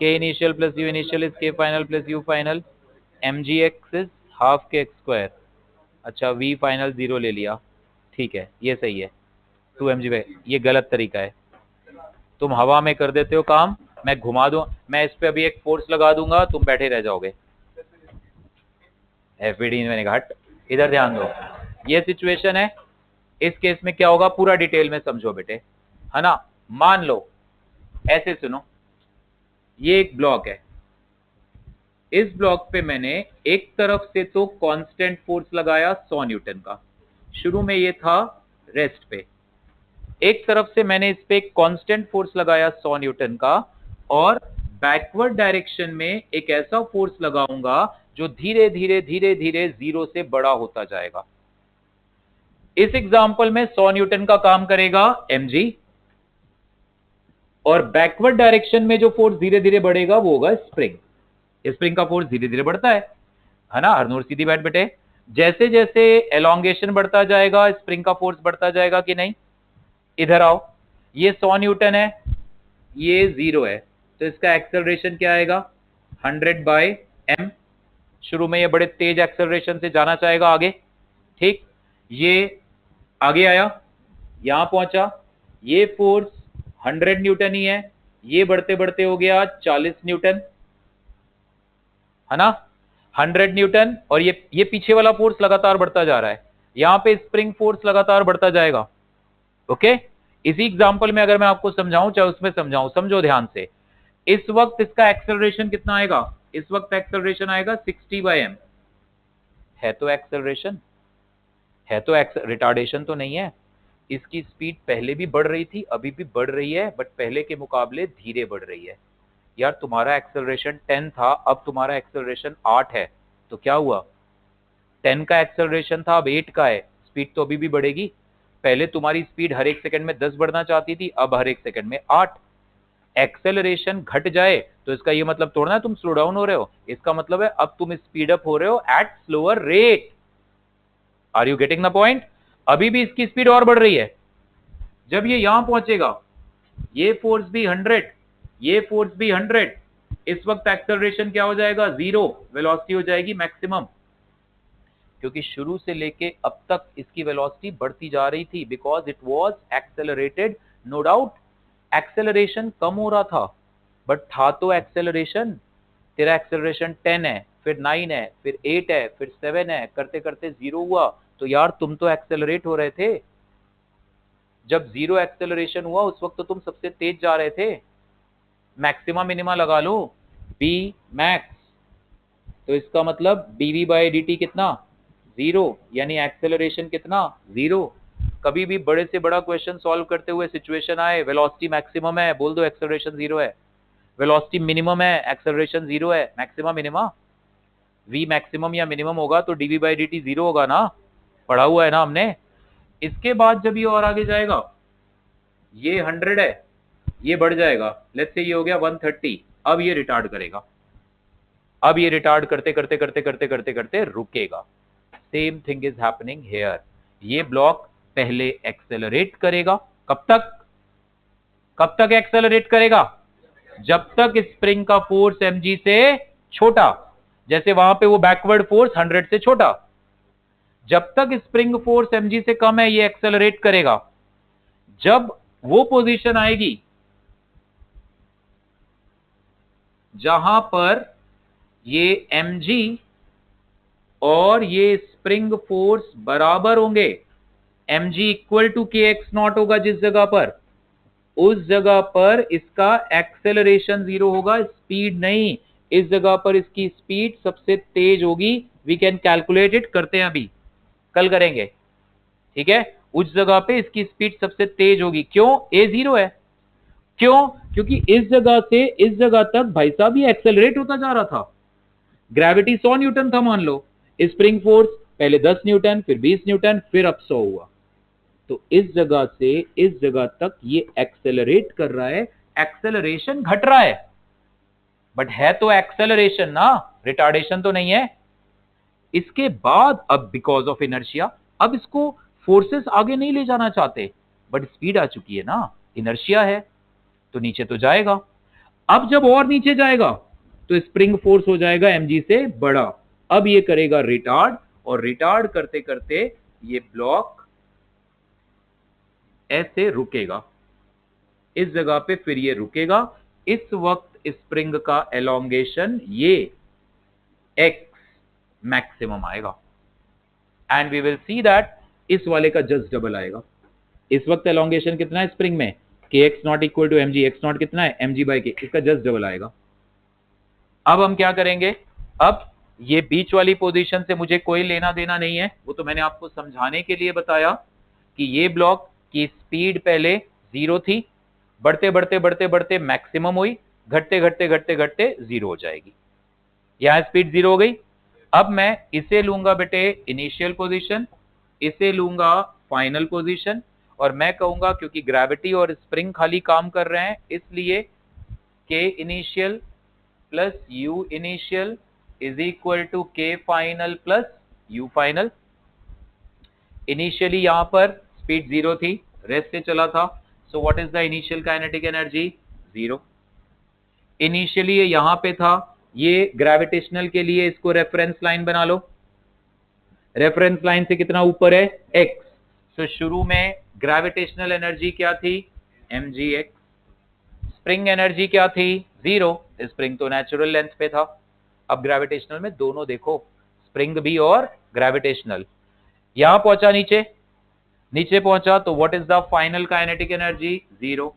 A: K initial plus U initial is K final plus U final, M ji X is half के एक्स स्क्वायर। अच्छा वी फाइनल 0 ले लिया, ठीक है ये सही है, 2 mg पे, ये गलत तरीका है, तुम हवा में कर देते हो काम, मैं घुमा दूं, मैं इस पे अभी एक फोर्स लगा दूंगा, तुम बैठे रह जाओगे। एफईडी मैंने कहा हट, इधर ध्यान दो, ये सिचुएशन है। इस केस में क्या होगा पूरा डिटेल में समझो बेटे, है ना। मान लो, ऐसे सुनो, ये एक ब्लॉक है, इस ब्लॉक पे मैंने एक तरफ से तो कांस्टेंट फोर्स लगाया 100 न्यूटन का, शुरू में ये था रेस्ट पे, एक तरफ से मैंने इस पे एक कांस्टेंट फोर्स लगाया 100 न्यूटन का, और बैकवर्ड डायरेक्शन में एक ऐसा फोर्स लगाऊंगा जो धीरे धीरे धीरे धीरे 0 से बड़ा होता जाएगा। इस एग्जांपल में 100 न्यूटन का काम करेगा mg, और बैकवर्ड डायरेक्शन में जो फोर्स धीरे धीरे बढ़ेगा वो होगा स्प्रिंग। स्प्रिंग का फोर्स धीरे धीरे बढ़ता है ना, हरनूर सीधी बात बेटे, जैसे जैसे एलोंगेशन बढ़ता जाएगा स्प्रिंग का फोर्स बढ़ता जाएगा कि नहीं। इधर आओ, ये 100 न्यूटन है, ये 0 है, तो इसका एक्सेलरेशन क्या आएगा 100/m। शुरू में ये बड़े तेज एक्सेलरेशन से जाना चाहेगा आगे, ठीक, ये आगे आया, यहां पहुंचा, ये फोर्स 100 न्यूटन ही है, ये बढ़ते बढ़ते हो गया 40 न्यूटन, है ना, 100 न्यूटन, और ये पीछे वाला फोर्स लगातार बढ़ता जा रहा है, यहां पे स्प्रिंग फोर्स लगातार बढ़ता जाएगा। ओके, इसी एग्जांपल में अगर मैं आपको समझाऊं चाहे उसमें समझाऊं, समझो ध्यान से, इस वक्त इसका एक्सेलरेशन कितना आएगा, इस वक्त एक्सेलरेशन आएगा 60/m, है तो एक्सेलरेशन, है तो रिटार्डेशन तो नहीं है, इसकी स्पीड पहले भी बढ़ रही थी अभी भी बढ़ रही है, बट पहले के मुकाबले धीरे बढ़ रही है। यार तुम्हारा एक्सेलरेशन 10 था, अब तुम्हारा एक्सेलरेशन 8 है, तो क्या हुआ, 10 का एक्सेलरेशन था अब 8 का है, स्पीड तो अभी भी बढ़ेगी। पहले तुम्हारी स्पीड हर एक सेकंड में 10 बढ़ना चाहती थी, अब हर एक सेकंड में 8। एक्सेलरेशन घट जाए तो इसका ये मतलब थोड़ा ना तुम स्लो डाउन हो रहे हो, इसका मतलब है अब तुम स्पीड अप हो रहे हो at slower rate. Are you getting the point, अभी भी इसकी स्पीड और बढ़ रही है, जब ये यहां पहुंचेगा ये फोर्स भी 100, ये फोर्स भी 100, इस वक्त एक्सेलरेशन क्या हो जाएगा 0, वेलोसिटी हो जाएगी मैक्सिमम, क्योंकि शुरू से लेके अब तक इसकी वेलोसिटी बढ़ती जा रही थी, because it was accelerated. No doubt acceleration कम हो रहा था, बट था तो एक्सेलरेशन, तेरा एक्सेलरेशन 10 है, फिर 9 है, फिर 8 है, फिर 7 है, करते करते 0 हुआ, तो यार तुम तो एक्सेलरेट हो रहे थे। जब 0 एक्सेलरेशन हुआ उस वक्त तो तुम सबसे तेज जा रहे थे, मैक्सिमा मिनिमा लगा लो, बी मैक्स, तो इसका मतलब dv/dt कितना 0, यानी एक्सेलरेशन कितना 0। कभी भी बड़े से बड़ा क्वेश्चन सॉल्व करते हुए सिचुएशन आए, वेलोसिटी मैक्सिमम है, बोल दो एक्सेलरेशन 0 है, वेलोसिटी मिनिमम है, एक्सेलरेशन 0 है, मैक्सिमम मिनिमा, v मैक्सिमम या मिनिमम होगा तो dv/dt 0 होगा ना, पढ़ा हुआ है ना हमने। इसके बाद जब ये और आगे जाएगा, ये 100 है, ये बढ़ जाएगा, लेट्स से ये हो गया 130, अब ये रिटार्ड करेगा, अब ये रिटार्ड करते करते करते करते करते करते रुकेगा। Same thing is happening here, ये ब्लॉक पहले एक्सेलरेट करेगा, कब तक, कब तक एक्सेलरेट करेगा, जब तक स्प्रिंग का फोर्स mg से छोटा, जैसे वहां पे वो बैकवर्ड फोर्स 100 से छोटा, जब तक स्प्रिंग फोर्स mg से कम है ये एक्सेलरेट करेगा। जब वो पोजीशन आएगी जहां पर ये mg और ये स्प्रिंग फोर्स बराबर होंगे, mg इक्वल टू के एक्स नॉट होगा जिस जगह पर, उस जगह पर इसका एक्सेलरेशन 0 होगा, स्पीड नहीं, इस जगह पर इसकी स्पीड सबसे तेज होगी। वी कैन कैलकुलेट इट, करते हैं अभी, कल करेंगे, ठीक है। उस जगह पे इसकी स्पीड सबसे तेज होगी, क्यों, a 0 है, क्यों, क्योंकि इस जगह से इस जगह तक भाई साहब ये एक्सेलरेट होता जा रहा था, ग्रेविटी 100 न्यूटन था मान लो, स्प्रिंग फोर्स पहले 10 न्यूटन, फिर 20 न्यूटन, फिर अब 100 हुआ। तो इस जगह से इस जगह तक ये एक्सेलरेट कर रहा है, एक्सेलरेशन घट रहा है, बट है तो एक्सेलरेशन ना, रिटार्डेशन तो नहीं है। इसके बाद अब बिकॉज ऑफ इनर्शिया, अब इसको फोर्सेस आगे नहीं ले जाना चाहते, बट स्पीड आ चुकी है ना, इनर्शिया है, तो नीचे तो जाएगा। अब जब और नीचे जाएगा तो स्प्रिंग फोर्स हो जाएगा mg से बड़ा। अब ये करेगा रिटार्ड, और रिटार्ड करते करते ये ब्लॉक ऐसे रुकेगा, इस जगह पे फिर ये रुकेगा। इस वक्त स्प्रिंग का एलोंगेशन ये x मैक्सिमम आएगा, and we will see that इस वाले का जस्ट डबल आएगा। इस वक्त एलोंगेशन कितना है स्प्रिंग में, कि x not equal to mg, x not कितना है mg बाई के, इसका जस्ट डबल आएगा। अब हम क्या करेंगे, अब ये बीच वाली पोजीशन से मुझे कोई लेना देना नहीं है, वो तो मैंने आपको समझाने के लिए बताया कि ये ब्लॉक की स्पीड पहले 0 थी, बढ़ते बढ़ते बढ़ते बढ़ते मैक्सिमम हुई, घटते घटते घटते घटते 0 हो जाएगी। यहां स्पीड 0 हो गई। अब मैं इसे लूंगा बेटे इनिशियल पोजीशन, इसे लूंगा फाइनल पोजीशन, और मैं कहूंगा क्योंकि ग्रेविटी और स्प्रिंग खाली काम कर रहे हैं, इसलिए K initial plus U initial is equal to के final plus U final. Initially यहां पर स्पीड 0 थी, रेस्ट से चला था, so what is the initial kinetic energy, 0। Initially ये यहां पे था, ये ग्रेविटेशनल के लिए इसको रेफरेंस लाइन बना लो, रेफरेंस लाइन से कितना ऊपर है x, तो शुरू में ग्रेविटेशनल एनर्जी क्या थी mgx, स्प्रिंग एनर्जी क्या थी 0, स्प्रिंग तो नेचुरल लेंथ पे था। अब ग्रेविटेशनल में दोनों देखो, स्प्रिंग भी और ग्रेविटेशनल। यहां पहुंचा नीचे, नीचे पहुंचा तो what is the final kinetic energy 0,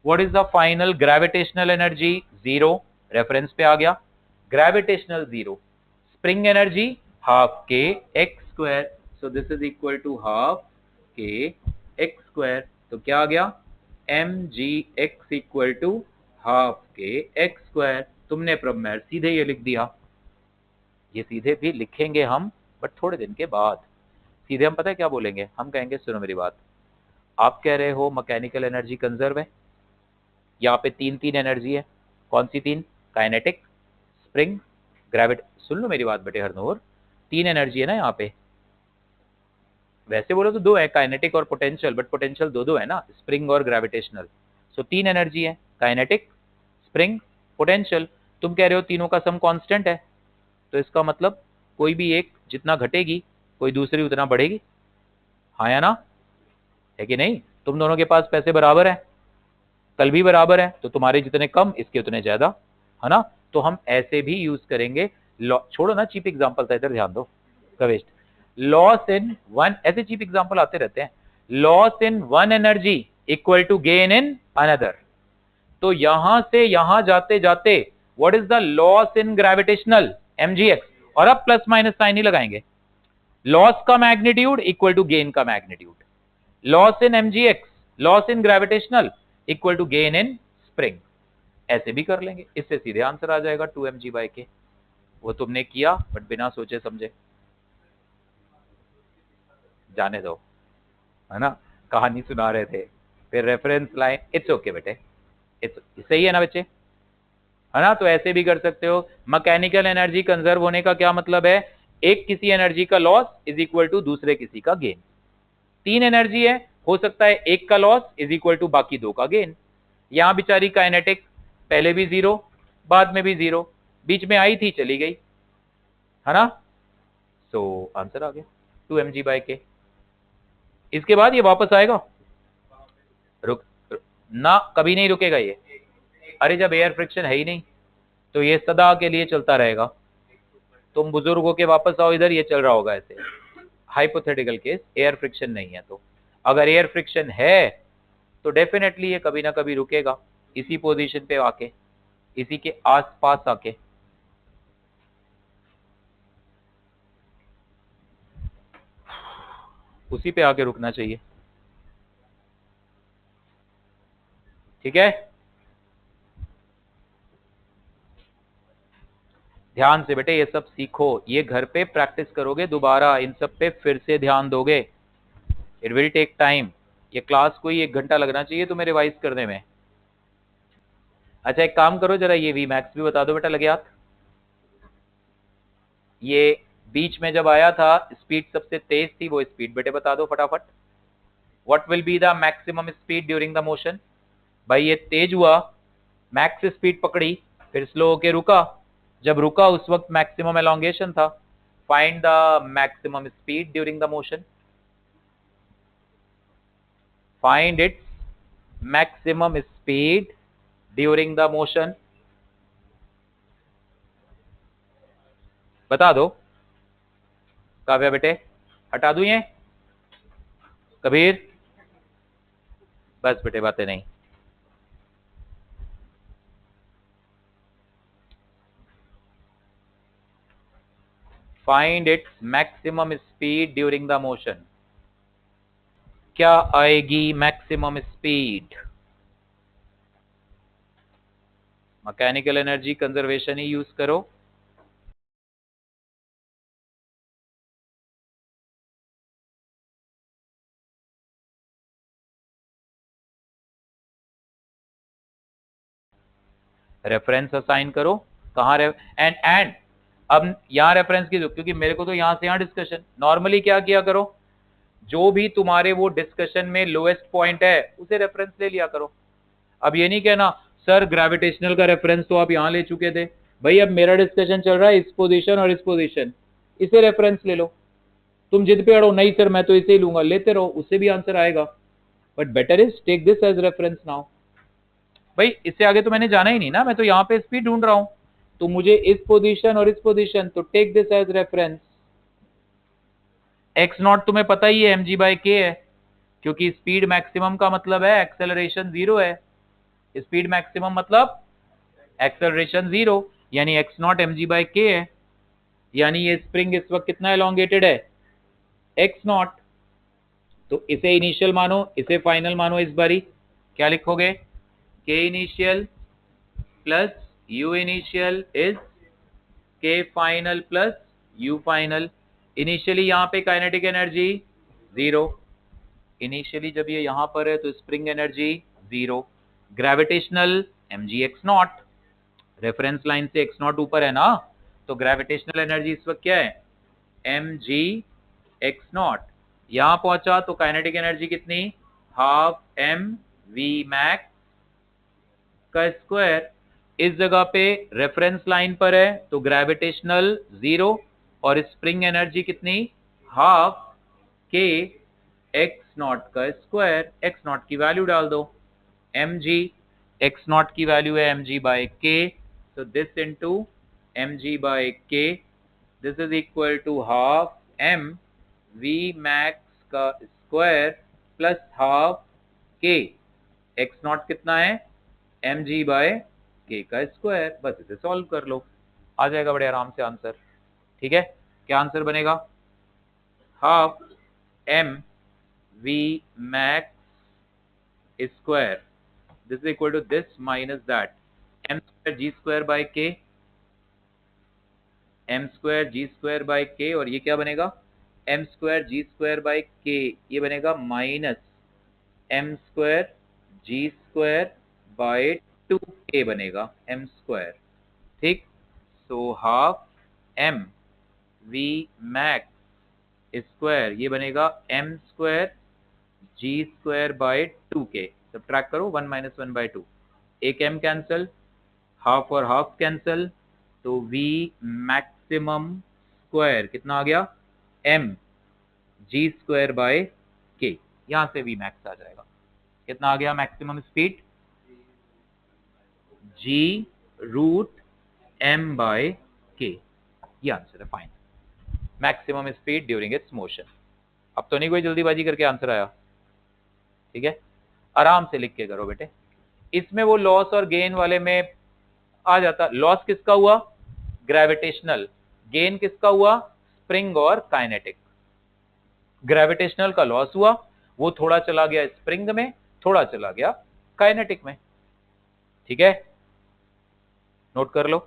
A: what is the final gravitational energy 0, reference पे आ गया, ग्रेविटेशनल 0, स्प्रिंग एनर्जी हाफ के x square, so this is equal to half के एक्स स्क्वायर। तो क्या आ गया m ji x equal to half के एक्स स्क्वायर। तुमने प्रमेय सीधे ये लिख दिया, ये सीधे भी लिखेंगे हम, बट थोड़े दिन के बाद सीधे हम पता है क्या बोलेंगे, हम कहेंगे सुनो मेरी बात, आप कह रहे हो मैकेनिकल एनर्जी कंजर्व है, यहाँ पे तीन तीन एनर्जी है, कौन सी तीन, काइनेटिक, स्प्रिंग, ग्रेविटी। सुन लो मेरी बात बेटे हरनूर, तीन एनर्जी है ना यहाँ पे, वैसे बोलो तो दो है, काइनेटिक और पोटेंशियल, बट पोटेंशियल दो दो है ना, स्प्रिंग और ग्रेविटेशनल। सो तीन एनर्जी है, काइनेटिक, स्प्रिंग, पोटेंशियल। तुम कह रहे हो तीनों का सम कांस्टेंट है, तो इसका मतलब कोई भी एक जितना घटेगी कोई दूसरी उतना बढ़ेगी, हाँ या ना, है कि नहीं। तुम दोनों के पास पैसे बराबर है, कल भी बराबर है, तो तुम्हारे जितने कम इसके उतने ज्यादा, है ना। तो हम ऐसे भी यूज करेंगे, छोड़ो ना चीप एग्जांपल था, इधर ध्यान दो कवेस्ट, लॉस इन वन, ऐसे चीप एग्जांपल आते रहते हैं, loss in one energy equal to gain in another. तो यहां से यहां जाते जाते what is the loss in gravitational mgx, और अब प्लस माइनस साइन ही लगाएंगे, लॉस का मैग्नीट्यूड इक्वल टू गेन का magnitude, loss in mgx, loss in gravitational equal to gain in spring. ऐसे भी कर लेंगे, इससे सीधे आंसर आ जाएगा 2mg बाई के। वो तुमने किया बट बिना सोचे समझे, जाने दो, है ना, कहानी सुना रहे थे, फिर रेफरेंस लाइन, इट्स ओके बेटे, इट्स सही है ना बच्चे, है ना। तो ऐसे भी कर सकते हो, मैकेनिकल एनर्जी कंजर्व होने का क्या मतलब है, एक किसी एनर्जी का लॉस इज इक्वल टू दूसरे किसी का गेन। तीन एनर्जी है, हो सकता है एक का लॉस इज इक्वल टू बाकी दो का गेन। यहां बेचारी काइनेटिक पहले भी 0 बाद में भी 0, बीच में आई थी चली गई, है ना। सो आंसर आ गया 2mg बाई के। इसके बाद ये वापस आएगा, रुक ना, कभी नहीं रुकेगा ये, अरे जब एयर फ्रिक्शन है ही नहीं तो ये सदा के लिए चलता रहेगा। तुम बुजुर्ग होके वापस आओ इधर, ये चल रहा होगा ऐसे, हाइपोथेटिकल केस, एयर फ्रिक्शन नहीं है तो। अगर एयर फ्रिक्शन है तो डेफिनेटली ये कभी ना कभी रुकेगा, इसी पोजीशन पे आके, इसी के आसपास आके। उसी पे आके रुकना चाहिए, ठीक है। ध्यान से बेटे ये सब सीखो, ये घर पे प्रैक्टिस करोगे, दोबारा इन सब पे फिर से ध्यान दोगे। It will take time. ये क्लास को ही 1 घंटा लगना चाहिए तुम्हें रिवाइज करने में। अच्छा एक काम करो, जरा ये वी मैक्स भी बता दो बेटा, लगे हाथ। ये बीच में जब आया था स्पीड सबसे तेज थी, वो स्पीड बेटे बता दो फटाफट। What will be the maximum speed during the motion? भाई ये तेज हुआ, मैक्स स्पीड पकड़ी, फिर स्लो होके रुका, जब रुका उस वक्त मैक्सिमम एलोंगेशन था। Find the maximum speed during the motion. Find its maximum speed during the motion. बता दो काव्या बेटे, हटा दूं ये? कबीर, बस बेटे बातें नहीं। Find its maximum speed during the motion. क्या आएगी maximum speed? Mechanical energy conservation ही यूज करो। रेफरेंस असाइन करो, कहां एंड अब यहां रेफरेंस की, क्योंकि मेरे को तो यहां से यहां डिस्कशन। नॉर्मली क्या किया करो, जो भी तुम्हारे वो डिस्कशन में लोएस्ट पॉइंट है उसे रेफरेंस ले लिया करो। अब ये नहीं कहना सर ग्रेविटेशनल का रेफरेंस तो आप यहां ले चुके थे। भाई अब मेरा डिस्कशन चल रहा है इस पोजीशन और इस पोजीशन, इसे रेफरेंस ले लो। तुम जिद पे अड़ो, नहीं सर मैं तो इसे ही लूंगा, लेते रहो, उससे भी आंसर आएगा। But better is take this as reference now. भाई इससे आगे तो मैंने जाना ही नहीं ना, मैं तो यहाँ पे स्पीड ढूंढ रहा हूं, तो मुझे इस पोजीशन और इस पोजीशन, तो take this as reference. X not तुम्हें पता ही है mg/k है, क्योंकि स्पीड मैक्सिमम का मतलब है एक्सेलरेशन 0 है। स्पीड मैक्सिमम मतलब एक्सेलरेशन 0, यानी एक्स नॉट mg/k है। यानी ये स्प्रिंग इस वक्त कितना एलोंगेटेड है? X not. तो इसे इनिशियल मानो, इसे फाइनल मानो। इस बारी क्या लिखोगे? K initial plus U initial is K final plus U final. Initially यहां पे काइनेटिक एनर्जी 0, इनिशियली जब ये यहां पर है तो spring energy 0। Gravitational mg x not, reference line से x नॉट ऊपर है ना, तो ग्रेविटेशनल एनर्जी इस वक्त क्या है? mg x not. यहां पहुंचा तो काइनेटिक एनर्जी कितनी? हाफ m v मैक्स का स्क्वायर। इस जगह पे रेफरेंस लाइन पर है तो ग्रेविटेशनल 0 और स्प्रिंग एनर्जी कितनी? हाफ के एक्स नॉट का स्क्वायर। एक्स नॉट की वैल्यू डाल दो, mg एक्स नॉट की वैल्यू है mg/k, so this into mg/k, this is equal to half m v max का square plus half k। X not कितना है? mg/k का स्क्वायर। बस इसे सॉल्व कर लो, आ जाएगा बड़े आराम से आंसर। ठीक है, क्या आंसर बनेगा? Half m v max square, this is equal to this minus that, m square g square by k, m square g square by k, और ये क्या बनेगा? m square g square by k, ये बनेगा minus m square g square by 2k बनेगा m square। ठीक, सो half m v max square, ये बनेगा m square g square by 2k। Subtract करो 1 माइनस 1/2, एक m कैंसल, हाफ और हाफ कैंसल, तो v मैक्सिमम स्क्वायर कितना आ गया? m g square by k। यहां से v मैक्स आ जाएगा। कितना आ गया maximum speed? g root m by k। ये आंसर है fine, maximum speed during its motion. अब तो नहीं कोई जल्दीबाजी करके आंसर आया? ठीक है, आराम से लिख के करो बेटे। इसमें वो लॉस और गेन वाले में आ जाता। लॉस किसका हुआ? ग्रेविटेशनल। गेन किसका हुआ? स्प्रिंग और काइनेटिक। ग्रेविटेशनल का लॉस हुआ, वो थोड़ा चला गया स्प्रिंग में, थोड़ा चला गया काइनेटिक में। ठीक है, नोट कर लो।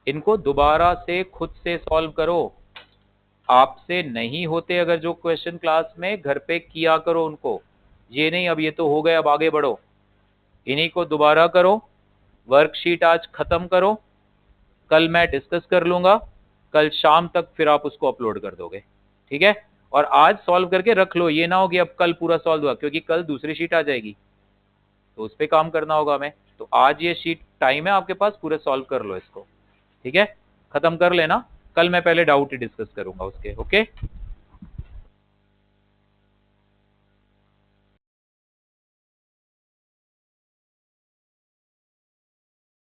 A: इनको दोबारा से खुद से सॉल्व करो, आपसे नहीं होते अगर जो क्वेश्चन क्लास में, घर पे किया करो उनको। ये नहीं अब ये तो हो गए अब आगे बढ़ो, इन्हीं को दोबारा करो। वर्कशीट आज खत्म करो, कल मैं डिस्कस कर लूंगा, कल शाम तक फिर आप उसको अपलोड कर दोगे, ठीक है। और आज सॉल्व करके रख लो, ये ना हो कि अब कल पूरा सॉल्व हुआ, क्योंकि कल दूसरी शीट आ जाएगी तो उस पर काम करना होगा हमें। तो आज ये शीट टाइम है आपके पास, पूरे सॉल्व कर लो इसको, ठीक है। खत्म कर लेना, कल मैं पहले डाउट ही डिस्कस करूंगा उसके, ओके।